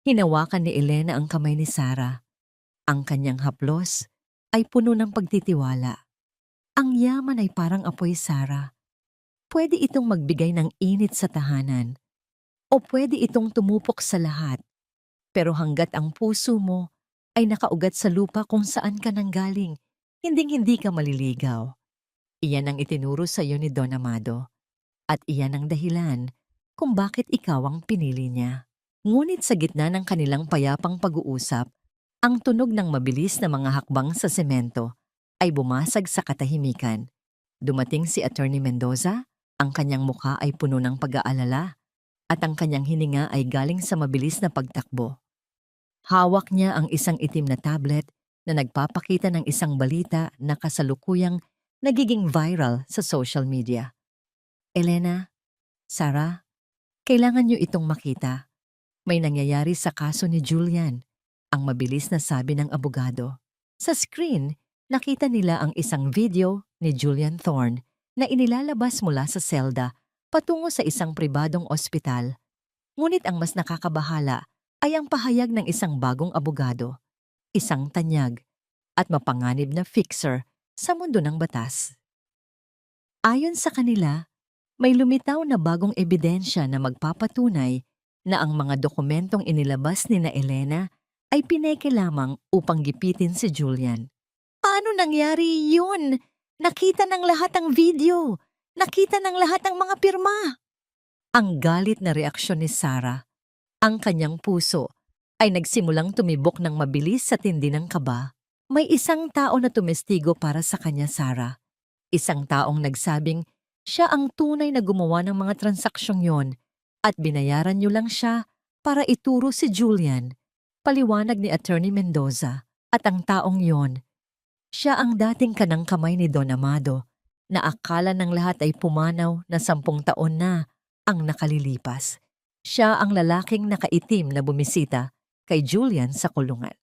Hinawakan ni Elena ang kamay ni Sarah. Ang kanyang haplos ay puno ng pagtitiwala. Ang yaman ay parang apoy, Sarah. Pwede itong magbigay ng init sa tahanan o pwede itong tumupok sa lahat. Pero hanggat ang puso mo ay nakaugat sa lupa kung saan ka nanggaling, hinding-hindi ka maliligaw. Iyan ang itinuro sa iyo ni Don Amado. At iyan ang dahilan kung bakit ikaw ang pinili niya. Ngunit sa gitna ng kanilang payapang pag-uusap, ang tunog ng mabilis na mga hakbang sa semento ay bumasag sa katahimikan. Dumating si Attorney Mendoza, ang kanyang mukha ay puno ng pag-aalala at ang kanyang hininga ay galing sa mabilis na pagtakbo. Hawak niya ang isang itim na tablet na nagpapakita ng isang balita na kasalukuyang nagiging viral sa social media. Elena, Sarah, kailangan niyo itong makita. May nangyayari sa kaso ni Julian, ang mabilis na sabi ng abogado. Sa screen, nakita nila ang isang video ni Julian Thorne na inilalabas mula sa selda patungo sa isang pribadong ospital. Ngunit ang mas nakakabahala ay ang pahayag ng isang bagong abogado, isang tanyag at mapanganib na fixer sa mundo ng batas. Ayon sa kanila, may lumitaw na bagong ebidensya na magpapatunay na ang mga dokumentong inilabas ni na Elena ay pineke lamang upang gipitin si Julian. Paano nangyari yun? Nakita ng lahat ang video. Nakita ng lahat ang mga pirma. Ang galit na reaksyon ni Sarah. Ang kanyang puso ay nagsimulang tumibok ng mabilis sa tindi ng kaba. May isang tao na tumestigo para sa kanya, Sarah. Isang taong nagsabing siya ang tunay na gumawa ng mga transaksyong yon at binayaran niyo lang siya para ituro si Julian. Paliwanag ni Attorney Mendoza. At ang taong yon, siya ang dating kanang kamay ni Don Amado na akala ng lahat ay pumanaw na 10 taon na ang nakalilipas. Siya ang lalaking nakaitim na bumisita kay Julian sa kulungan.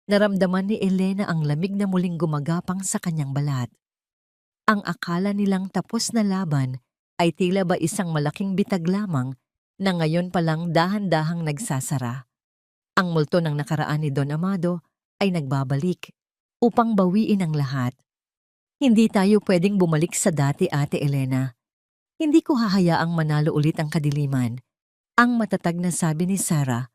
Naramdaman ni Elena ang lamig na muling gumagapang sa kanyang balat. Ang akala nilang tapos na laban ay tila ba isang malaking bitag lamang na ngayon palang dahan-dahang nagsasara. Ang multo ng nakaraan ni Don Amado ay nagbabalik upang bawiin ang lahat. Hindi tayo pwedeng bumalik sa dati, Ate Elena. Hindi ko hahayaang manalo ulit ang kadiliman. Ang matatag na sabi ni Sarah,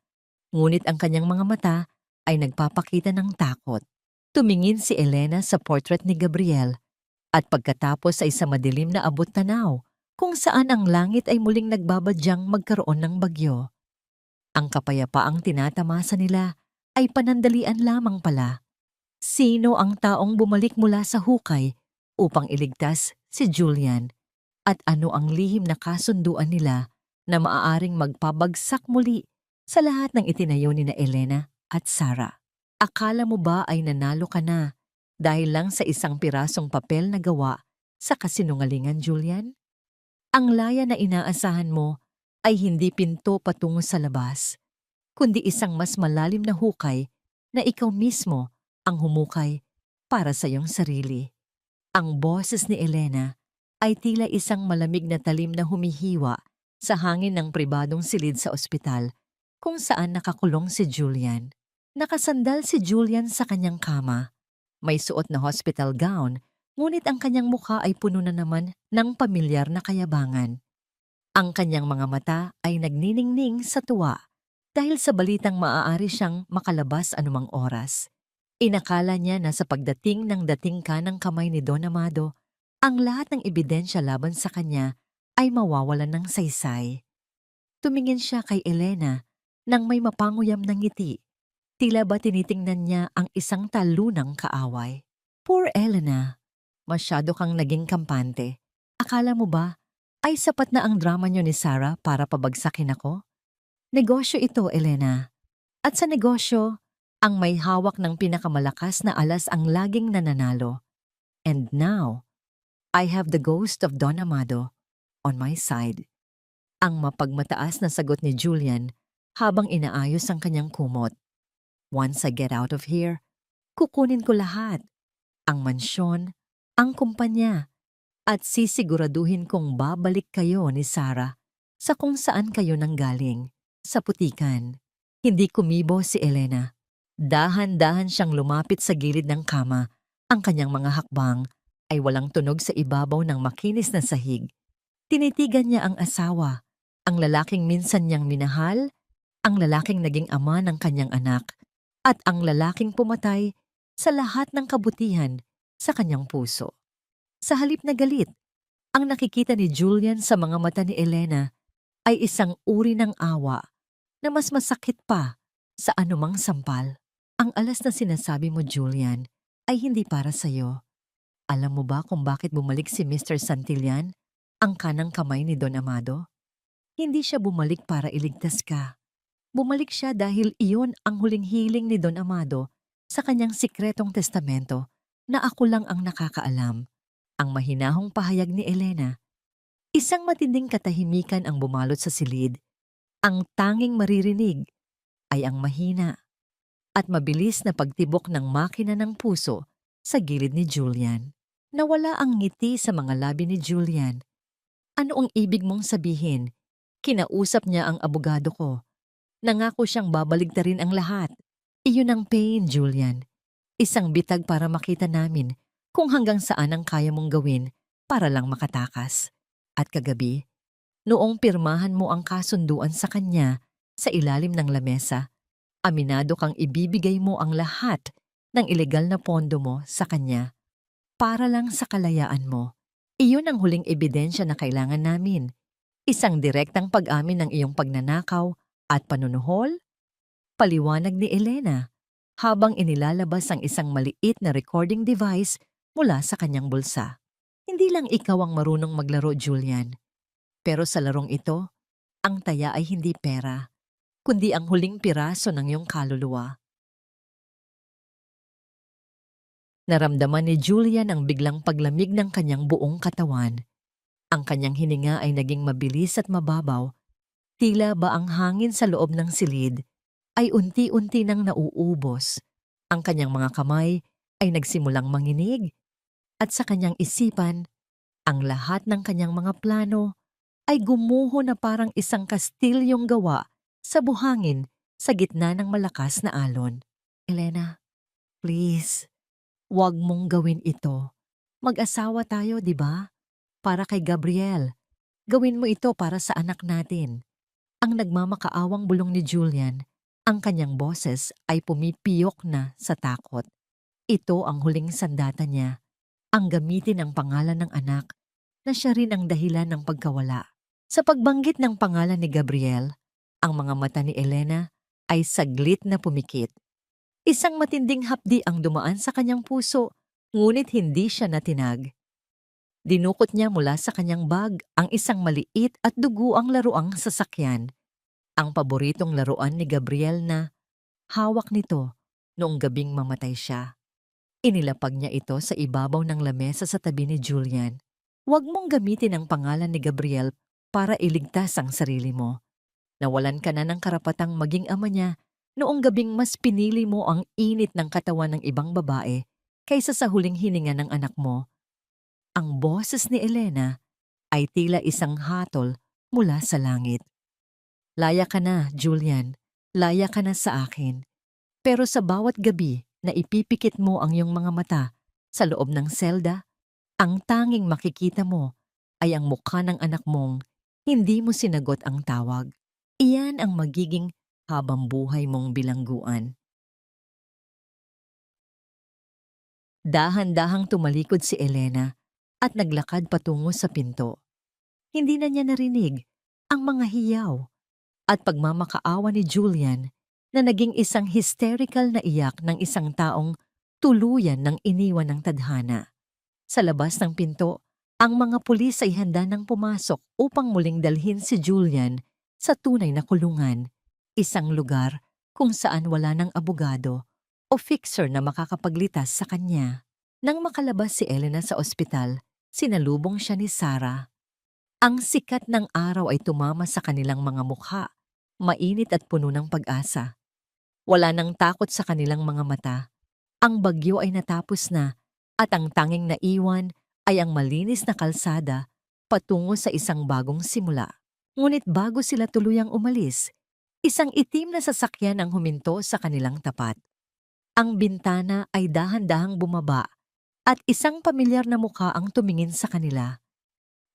ngunit ang kanyang mga mata ay nagpapakita ng takot. Tumingin si Elena sa portrait ni Gabriel at pagkatapos ay sa madilim na abot-tanaw kung saan ang langit ay muling nagbabadyang magkaroon ng bagyo. Ang kapayapaang tinatamasa nila ay panandalian lamang pala. Sino ang taong bumalik mula sa hukay upang iligtas si Julian at ano ang lihim na kasunduan nila na maaaring magpabagsak muli sa lahat ng itinayo ni na Elena at Sarah? Akala mo ba ay nanalo ka na dahil lang sa isang pirasong papel na gawa sa kasinungalingan, Julian? Ang laya na inaasahan mo ay hindi pinto patungo sa labas, kundi isang mas malalim na hukay na ikaw mismo ang humukay para sa iyong sarili. Ang boses ni Elena ay tila isang malamig na talim na humihiwa sa hangin ng pribadong silid sa ospital kung saan nakakulong si Julian. Nakasandal si Julian sa kanyang kama. May suot na hospital gown, ngunit ang kanyang mukha ay puno na naman ng pamilyar na kayabangan. Ang kanyang mga mata ay nagniningning sa tuwa dahil sa balitang maaari siyang makalabas anumang oras. Inakala niya na sa pagdating ng dating kanang kamay ni Don Amado, ang lahat ng ebidensya laban sa kanya ay mawawalan ng saysay. Tumingin siya kay Elena nang may mapanguyam na ngiti. Tila ba tinitingnan niya ang isang talunang kaaway. Poor Elena, masyado kang naging kampante. Akala mo ba ay sapat na ang drama niyo ni Sarah para pabagsakin ako? Negosyo ito, Elena. At sa negosyo, ang may hawak ng pinakamalakas na alas ang laging nananalo. And now, I have the ghost of Don Amado on my side. Ang mapagmataas na sagot ni Julian habang inaayos ang kanyang kumot. Once I get out of here, kukunin ko lahat. Ang mansyon, ang kumpanya, at sisiguraduhin kong babalik kayo ni Sarah sa kung saan kayo nanggaling, sa putikan. Hindi kumibo si Elena. Dahan-dahan siyang lumapit sa gilid ng kama. Ang kanyang mga hakbang ay walang tunog sa ibabaw ng makinis na sahig. Tinitigan niya ang asawa, ang lalaking minsan niyang minahal, ang lalaking naging ama ng kanyang anak, at ang lalaking pumatay sa lahat ng kabutihan sa kanyang puso. Sa halip na galit, ang nakikita ni Julian sa mga mata ni Elena ay isang uri ng awa na mas masakit pa sa anumang sampal. Ang alas na sinasabi mo, Julian, ay hindi para sa'yo. Alam mo ba kung bakit bumalik si Mr. Santillan, ang kanang kamay ni Don Amado? Hindi siya bumalik para iligtas ka. Bumalik siya dahil iyon ang huling hiling ni Don Amado sa kanyang sikretong testamento na ako lang ang nakakaalam. Ang mahinahong pahayag ni Elena. Isang matinding katahimikan ang bumalot sa silid. Ang tanging maririnig ay ang mahina at mabilis na pagtibok ng makina ng puso sa gilid ni Julian. Nawala ang ngiti sa mga labi ni Julian. Ano ang ibig mong sabihin? Kinausap niya ang abogado ko. Nangako siyang babaligtarin ang lahat. Iyon ang pain, Julian. Isang bitag para makita namin kung hanggang saan ang kaya mong gawin para lang makatakas. At kagabi, noong pirmahan mo ang kasunduan sa kanya sa ilalim ng lamesa, aminado kang ibibigay mo ang lahat ng ilegal na pondo mo sa kanya para lang sa kalayaan mo. Iyon ang huling ebidensya na kailangan namin. Isang direktang pag-amin ng iyong pagnanakaw at panunuhol? Paliwanag ni Elena habang inilalabas ang isang maliit na recording device mula sa kanyang bulsa. Hindi lang ikaw ang marunong maglaro, Julian. Pero sa larong ito, ang taya ay hindi pera, kundi ang huling piraso ng iyong kaluluwa. Naramdaman ni Julian ang biglang paglamig ng kanyang buong katawan. Ang kanyang hininga ay naging mabilis at mababaw. Tila ba ang hangin sa loob ng silid ay unti-unti nang nauubos. Ang kanyang mga kamay ay nagsimulang manginig. At sa kanyang isipan, ang lahat ng kanyang mga plano ay gumuho na parang isang kastilyong gawa sa buhangin sa gitna ng malakas na alon. Elena, please, huwag mong gawin ito. Mag-asawa tayo, di ba? Para kay Gabriel. Gawin mo ito para sa anak natin. Ang nagmamakaawang bulong ni Julian, ang kanyang boses ay pumipiyok na sa takot. Ito ang huling sandata niya, ang gamitin ang pangalan ng anak na siya rin ang dahilan ng pagkawala. Sa pagbanggit ng pangalan ni Gabriel, ang mga mata ni Elena ay saglit na pumikit. Isang matinding hapdi ang dumaan sa kanyang puso, ngunit hindi siya natinag. Dinukot niya mula sa kanyang bag ang isang maliit at duguang laruang sasakyan. Ang paboritong laruan ni Gabriel na hawak nito noong gabing mamatay siya. Inilapag niya ito sa ibabaw ng lamesa sa tabi ni Julian. Huwag mong gamitin ang pangalan ni Gabriel para iligtas ang sarili mo. Nawalan ka na ng karapatang maging ama niya noong gabing mas pinili mo ang init ng katawan ng ibang babae kaysa sa huling hininga ng anak mo. Ang boses ni Elena ay tila isang hatol mula sa langit. Laya ka na, Julian. Laya ka na sa akin. Pero sa bawat gabi na ipipikit mo ang iyong mga mata sa loob ng selda, ang tanging makikita mo ay ang mukha ng anak mong hindi mo sinagot ang tawag. Iyan ang magiging habang buhay mong bilangguan. Dahan-dahang tumalikod si Elena at naglakad patungo sa pinto. Hindi na niya narinig ang mga hiyaw at pagmamakaawa ni Julian na naging isang hysterical na iyak ng isang taong tuluyan ng iniwan ng tadhana. Sa labas ng pinto, ang mga pulis ay handa nang pumasok upang muling dalhin si Julian sa tunay na kulungan, isang lugar kung saan wala ng abogado o fixer na makakapaglitas sa kanya. Nang makalabas si Elena sa ospital, sinalubong siya ni Sarah. Ang sikat ng araw ay tumama sa kanilang mga mukha, mainit at puno ng pag-asa. Wala nang takot sa kanilang mga mata. Ang bagyo ay natapos na at ang tanging naiwan ay ang malinis na kalsada patungo sa isang bagong simula. Ngunit bago sila tuluyang umalis, isang itim na sasakyan ang huminto sa kanilang tapat. Ang bintana ay dahan-dahang bumaba at isang pamilyar na mukha ang tumingin sa kanila.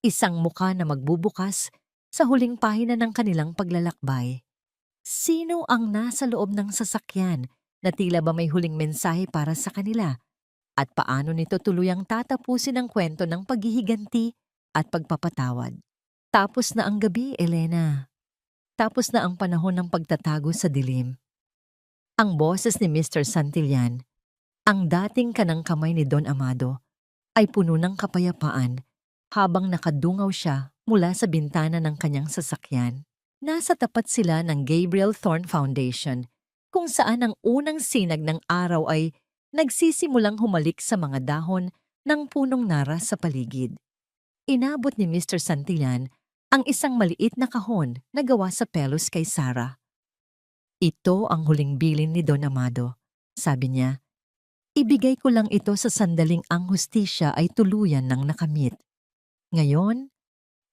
Isang mukha na magbubukas sa huling pahina ng kanilang paglalakbay. Sino ang nasa loob ng sasakyan na tila ba may huling mensahe para sa kanila? At paano nito tuluyang tatapusin ang kwento ng paghihiganti at pagpapatawad? Tapos na ang gabi, Elena. Tapos na ang panahon ng pagtatago sa dilim. Ang boses ni Mr. Santillan, ang dating kanang kamay ni Don Amado, ay puno ng kapayapaan habang nakadungaw siya mula sa bintana ng kanyang sasakyan. Nasa tapat sila ng Gabriel Thorne Foundation, kung saan ang unang sinag ng araw ay nagsisimulang humalik sa mga dahon ng punong nara sa paligid. Inabot ni Mr. Santillan ang isang maliit na kahon na gawa sa pelos kay Sarah. Ito ang huling bilin ni Don Amado, sabi niya. Ibigay ko lang ito sa sandaling ang hustisya ay tuluyan ng nakamit. Ngayon,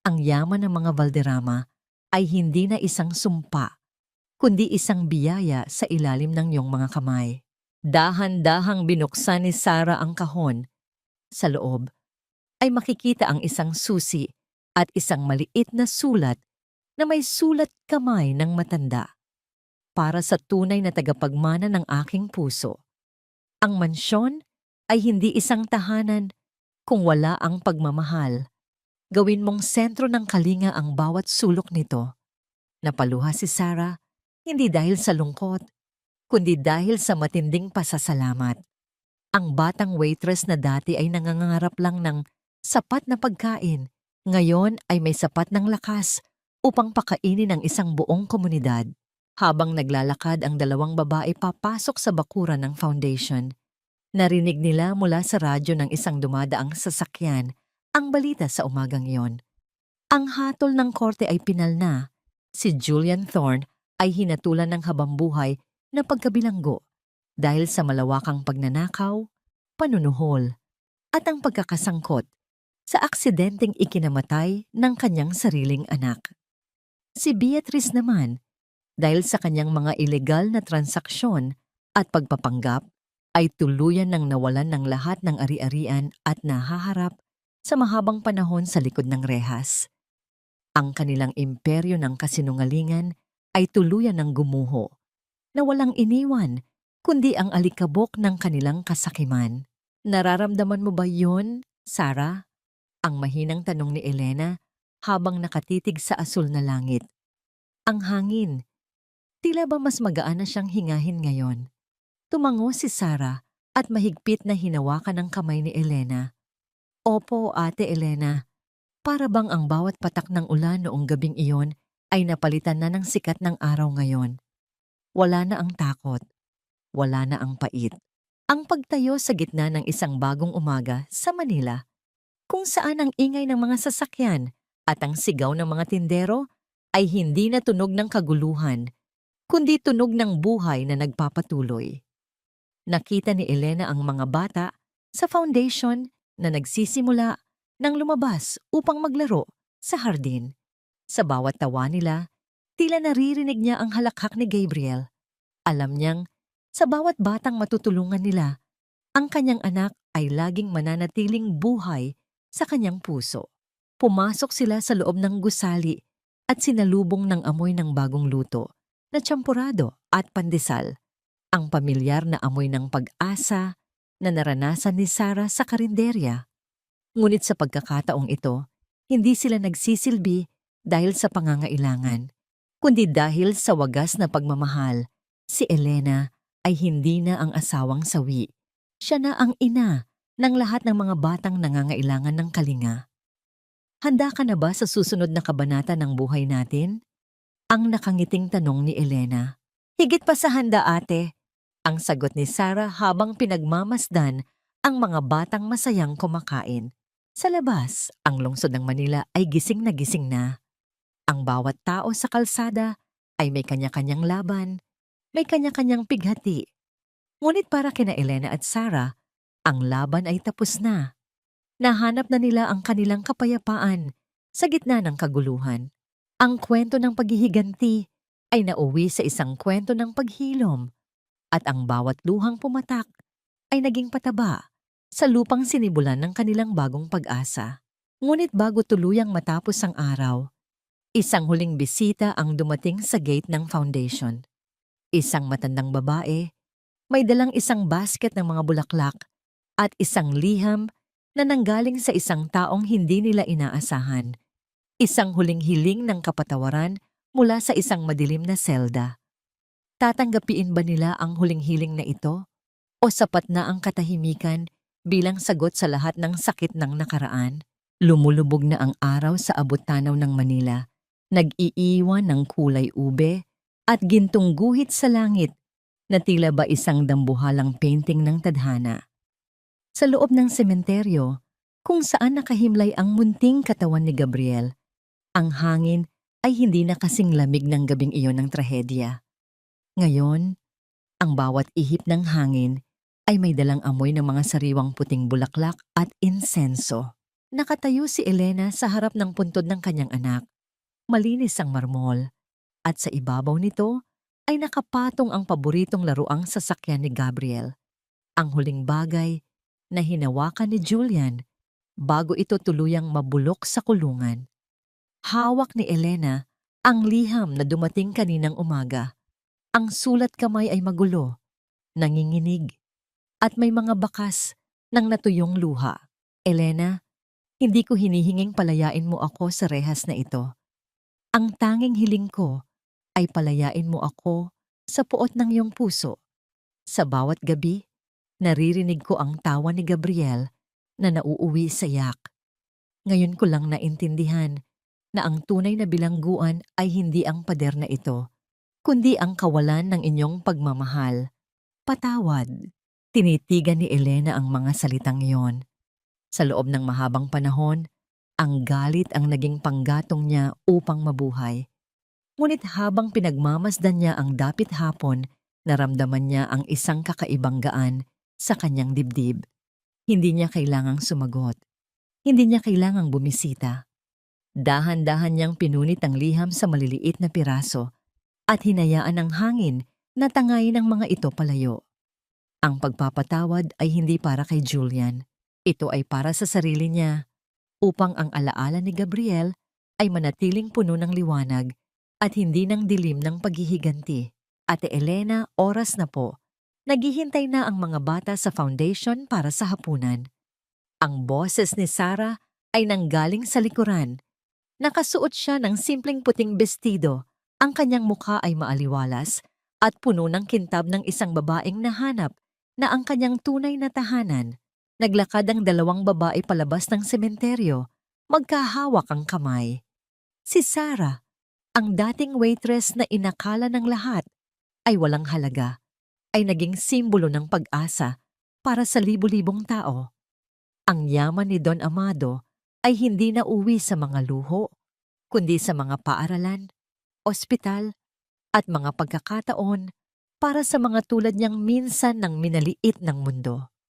ang yaman ng mga Valderrama ay hindi na isang sumpa, kundi isang biyaya sa ilalim ng iyong mga kamay. Dahan-dahang binuksan ni Sarah ang kahon. Sa loob ay makikita ang isang susi at isang maliit na sulat na may sulat kamay ng matanda. Para sa tunay na tagapagmana ng aking puso. Ang mansyon ay hindi isang tahanan kung wala ang pagmamahal. Gawin mong sentro ng kalinga ang bawat sulok nito. Napaluha si Sarah, hindi dahil sa lungkot, kundi dahil sa matinding pasasalamat. Ang batang waitress na dati ay nangangarap lang ng sapat na pagkain, ngayon ay may sapat ng lakas upang pakainin ang isang buong komunidad. Habang naglalakad ang dalawang babae papasok sa bakuran ng foundation, narinig nila mula sa radyo ng isang dumadaang sasakyan ang balita sa umagang iyon. Ang hatol ng korte ay pinalna. Si Julian Thorne ay hinatulan ng habambuhay na pagkabilanggo dahil sa malawakang pagnanakaw, panunuhol, at ang pagkakasangkot sa aksidenteng ikinamatay ng kanyang sariling anak. Si Beatrice naman, dahil sa kanyang mga ilegal na transaksyon at pagpapanggap, ay tuluyan ng nawalan ng lahat ng ari-arian at nahaharap sa mahabang panahon sa likod ng rehas. Ang kanilang imperyo ng kasinungalingan ay tuluyan ng gumuho, na walang iniwan, kundi ang alikabok ng kanilang kasakiman. Nararamdaman mo ba yon, Sarah? Ang mahinang tanong ni Elena habang nakatitig sa asul na langit. Ang hangin, tila ba mas magaan na siyang hingahin ngayon? Tumango si Sarah at mahigpit na hinawakan ang kamay ni Elena. Opo, Ate Elena. Para bang ang bawat patak ng ulan noong gabing iyon ay napalitan na ng sikat ng araw ngayon. Wala na ang takot. wala na ang pait. Ang pagtayo sa gitna ng isang bagong umaga sa Manila, kung saan ang ingay ng mga sasakyan at ang sigaw ng mga tindero ay hindi na tunog ng kaguluhan, kundi tunog ng buhay na nagpapatuloy. Nakita ni Elena ang mga bata sa foundation na nagsisimula nang lumabas upang maglaro sa hardin. Sa bawat tawa nila, tila naririnig niya ang halakhak ni Gabriel. Alam niyang sa bawat batang matutulungan nila, ang kanyang anak ay laging mananatiling buhay sa kanyang puso. Pumasok sila sa loob ng gusali at sinalubong ng amoy ng bagong luto na tsampurado at pandesal. Ang pamilyar na amoy ng pag-asa na naranasan ni Sarah sa karinderya. Ngunit sa pagkakataong ito, hindi sila nagsisilbi dahil sa pangangailangan, kundi dahil sa wagas na pagmamahal. Si Elena ay hindi na ang asawang sawi. Siya na ang ina ng lahat ng mga batang nangangailangan ng kalinga. Handa ka na ba sa susunod na kabanata ng buhay natin? Ang nakangiting tanong ni Elena. Higit pa sa handa, ate. Ang sagot ni Sarah habang pinagmamasdan ang mga batang masayang kumakain. Sa labas, ang lungsod ng Manila ay gising na gising na. Ang bawat tao sa kalsada ay may kanya-kanyang laban, may kanya-kanyang pighati. Ngunit para kina Elena at Sarah, ang laban ay tapos na. Nahanap na nila ang kanilang kapayapaan sa gitna ng kaguluhan. Ang kwento ng paghihiganti ay nauwi sa isang kwento ng paghilom. At ang bawat luhang pumatak ay naging pataba sa lupang sinibulan ng kanilang bagong pag-asa. Ngunit bago tuluyang matapos ang araw, isang huling bisita ang dumating sa gate ng foundation. Isang matandang babae, may dalang isang basket ng mga bulaklak at isang liham na nanggaling sa isang taong hindi nila inaasahan. Isang huling hiling ng kapatawaran mula sa isang madilim na selda. Tatanggapin ba nila ang huling hiling na ito? O sapat na ang katahimikan bilang sagot sa lahat ng sakit ng nakaraan? Lumulubog na ang araw sa abot-tanaw ng Manila, nag-iiwan ng kulay ube at gintong guhit sa langit na tila ba isang dambuhalang painting ng tadhana. Sa loob ng sementeryo, kung saan nakahimlay ang munting katawan ni Gabriel, ang hangin ay hindi na kasing lamig ng gabing iyon ng trahedya. Ngayon, ang bawat ihip ng hangin ay may dalang amoy ng mga sariwang puting bulaklak at insenso. Nakatayo si Elena sa harap ng puntod ng kanyang anak. Malinis ang marmol at sa ibabaw nito ay nakapatong ang paboritong laruang sasakyan ni Gabriel. Ang huling bagay na hinawakan ni Julian bago ito tuluyang mabulok sa kulungan. Hawak ni Elena ang liham na dumating kaninang umaga. Ang sulat kamay ay magulo, nanginginig, at may mga bakas ng natuyong luha. Elena, hindi ko hinihinging palayain mo ako sa rehas na ito. Ang tanging hiling ko ay palayain mo ako sa puot ng iyong puso. Sa bawat gabi, naririnig ko ang tawa ni Gabriel na nauuwi sa yak. Ngayon ko lang naintindihan na ang tunay na bilangguan ay hindi ang pader na ito, kundi ang kawalan ng inyong pagmamahal. Patawad. Tinitigan ni Elena ang mga salitang iyon. Sa loob ng mahabang panahon, ang galit ang naging panggatong niya upang mabuhay. Ngunit habang pinagmamasdan niya ang dapit hapon, naramdaman niya ang isang kakaibang gaan sa kanyang dibdib. Hindi niya kailangang sumagot. Hindi niya kailangang bumisita. Dahan-dahan niyang pinunit ang liham sa maliliit na piraso at hinayaan ng hangin na tangayin ang mga ito palayo. Ang pagpapatawad ay hindi para kay Julian. Ito ay para sa sarili niya, upang ang alaala ni Gabriel ay manatiling puno ng liwanag at hindi ng dilim ng paghihiganti. Ate Elena, oras na po. Naghihintay na ang mga bata sa foundation para sa hapunan. Ang boses ni Sarah ay nanggaling sa likuran. Nakasuot siya ng simpleng puting bestido. Ang kanyang mukha ay maaliwalas at puno ng kintab ng isang babaeng nahanap na ang kanyang tunay na tahanan. Naglakad ang dalawang babae palabas ng sementeryo, magkahawak ang kamay. Si Sarah, ang dating waitress na inakala ng lahat ay walang halaga, ay naging simbolo ng pag-asa para sa libu-libong tao. Ang yaman ni Don Amado ay hindi nauwi sa mga luho, kundi sa mga paaralan, ospital, at mga pagkakataon para sa mga tulad niyang minsan ng minaliit ng mundo.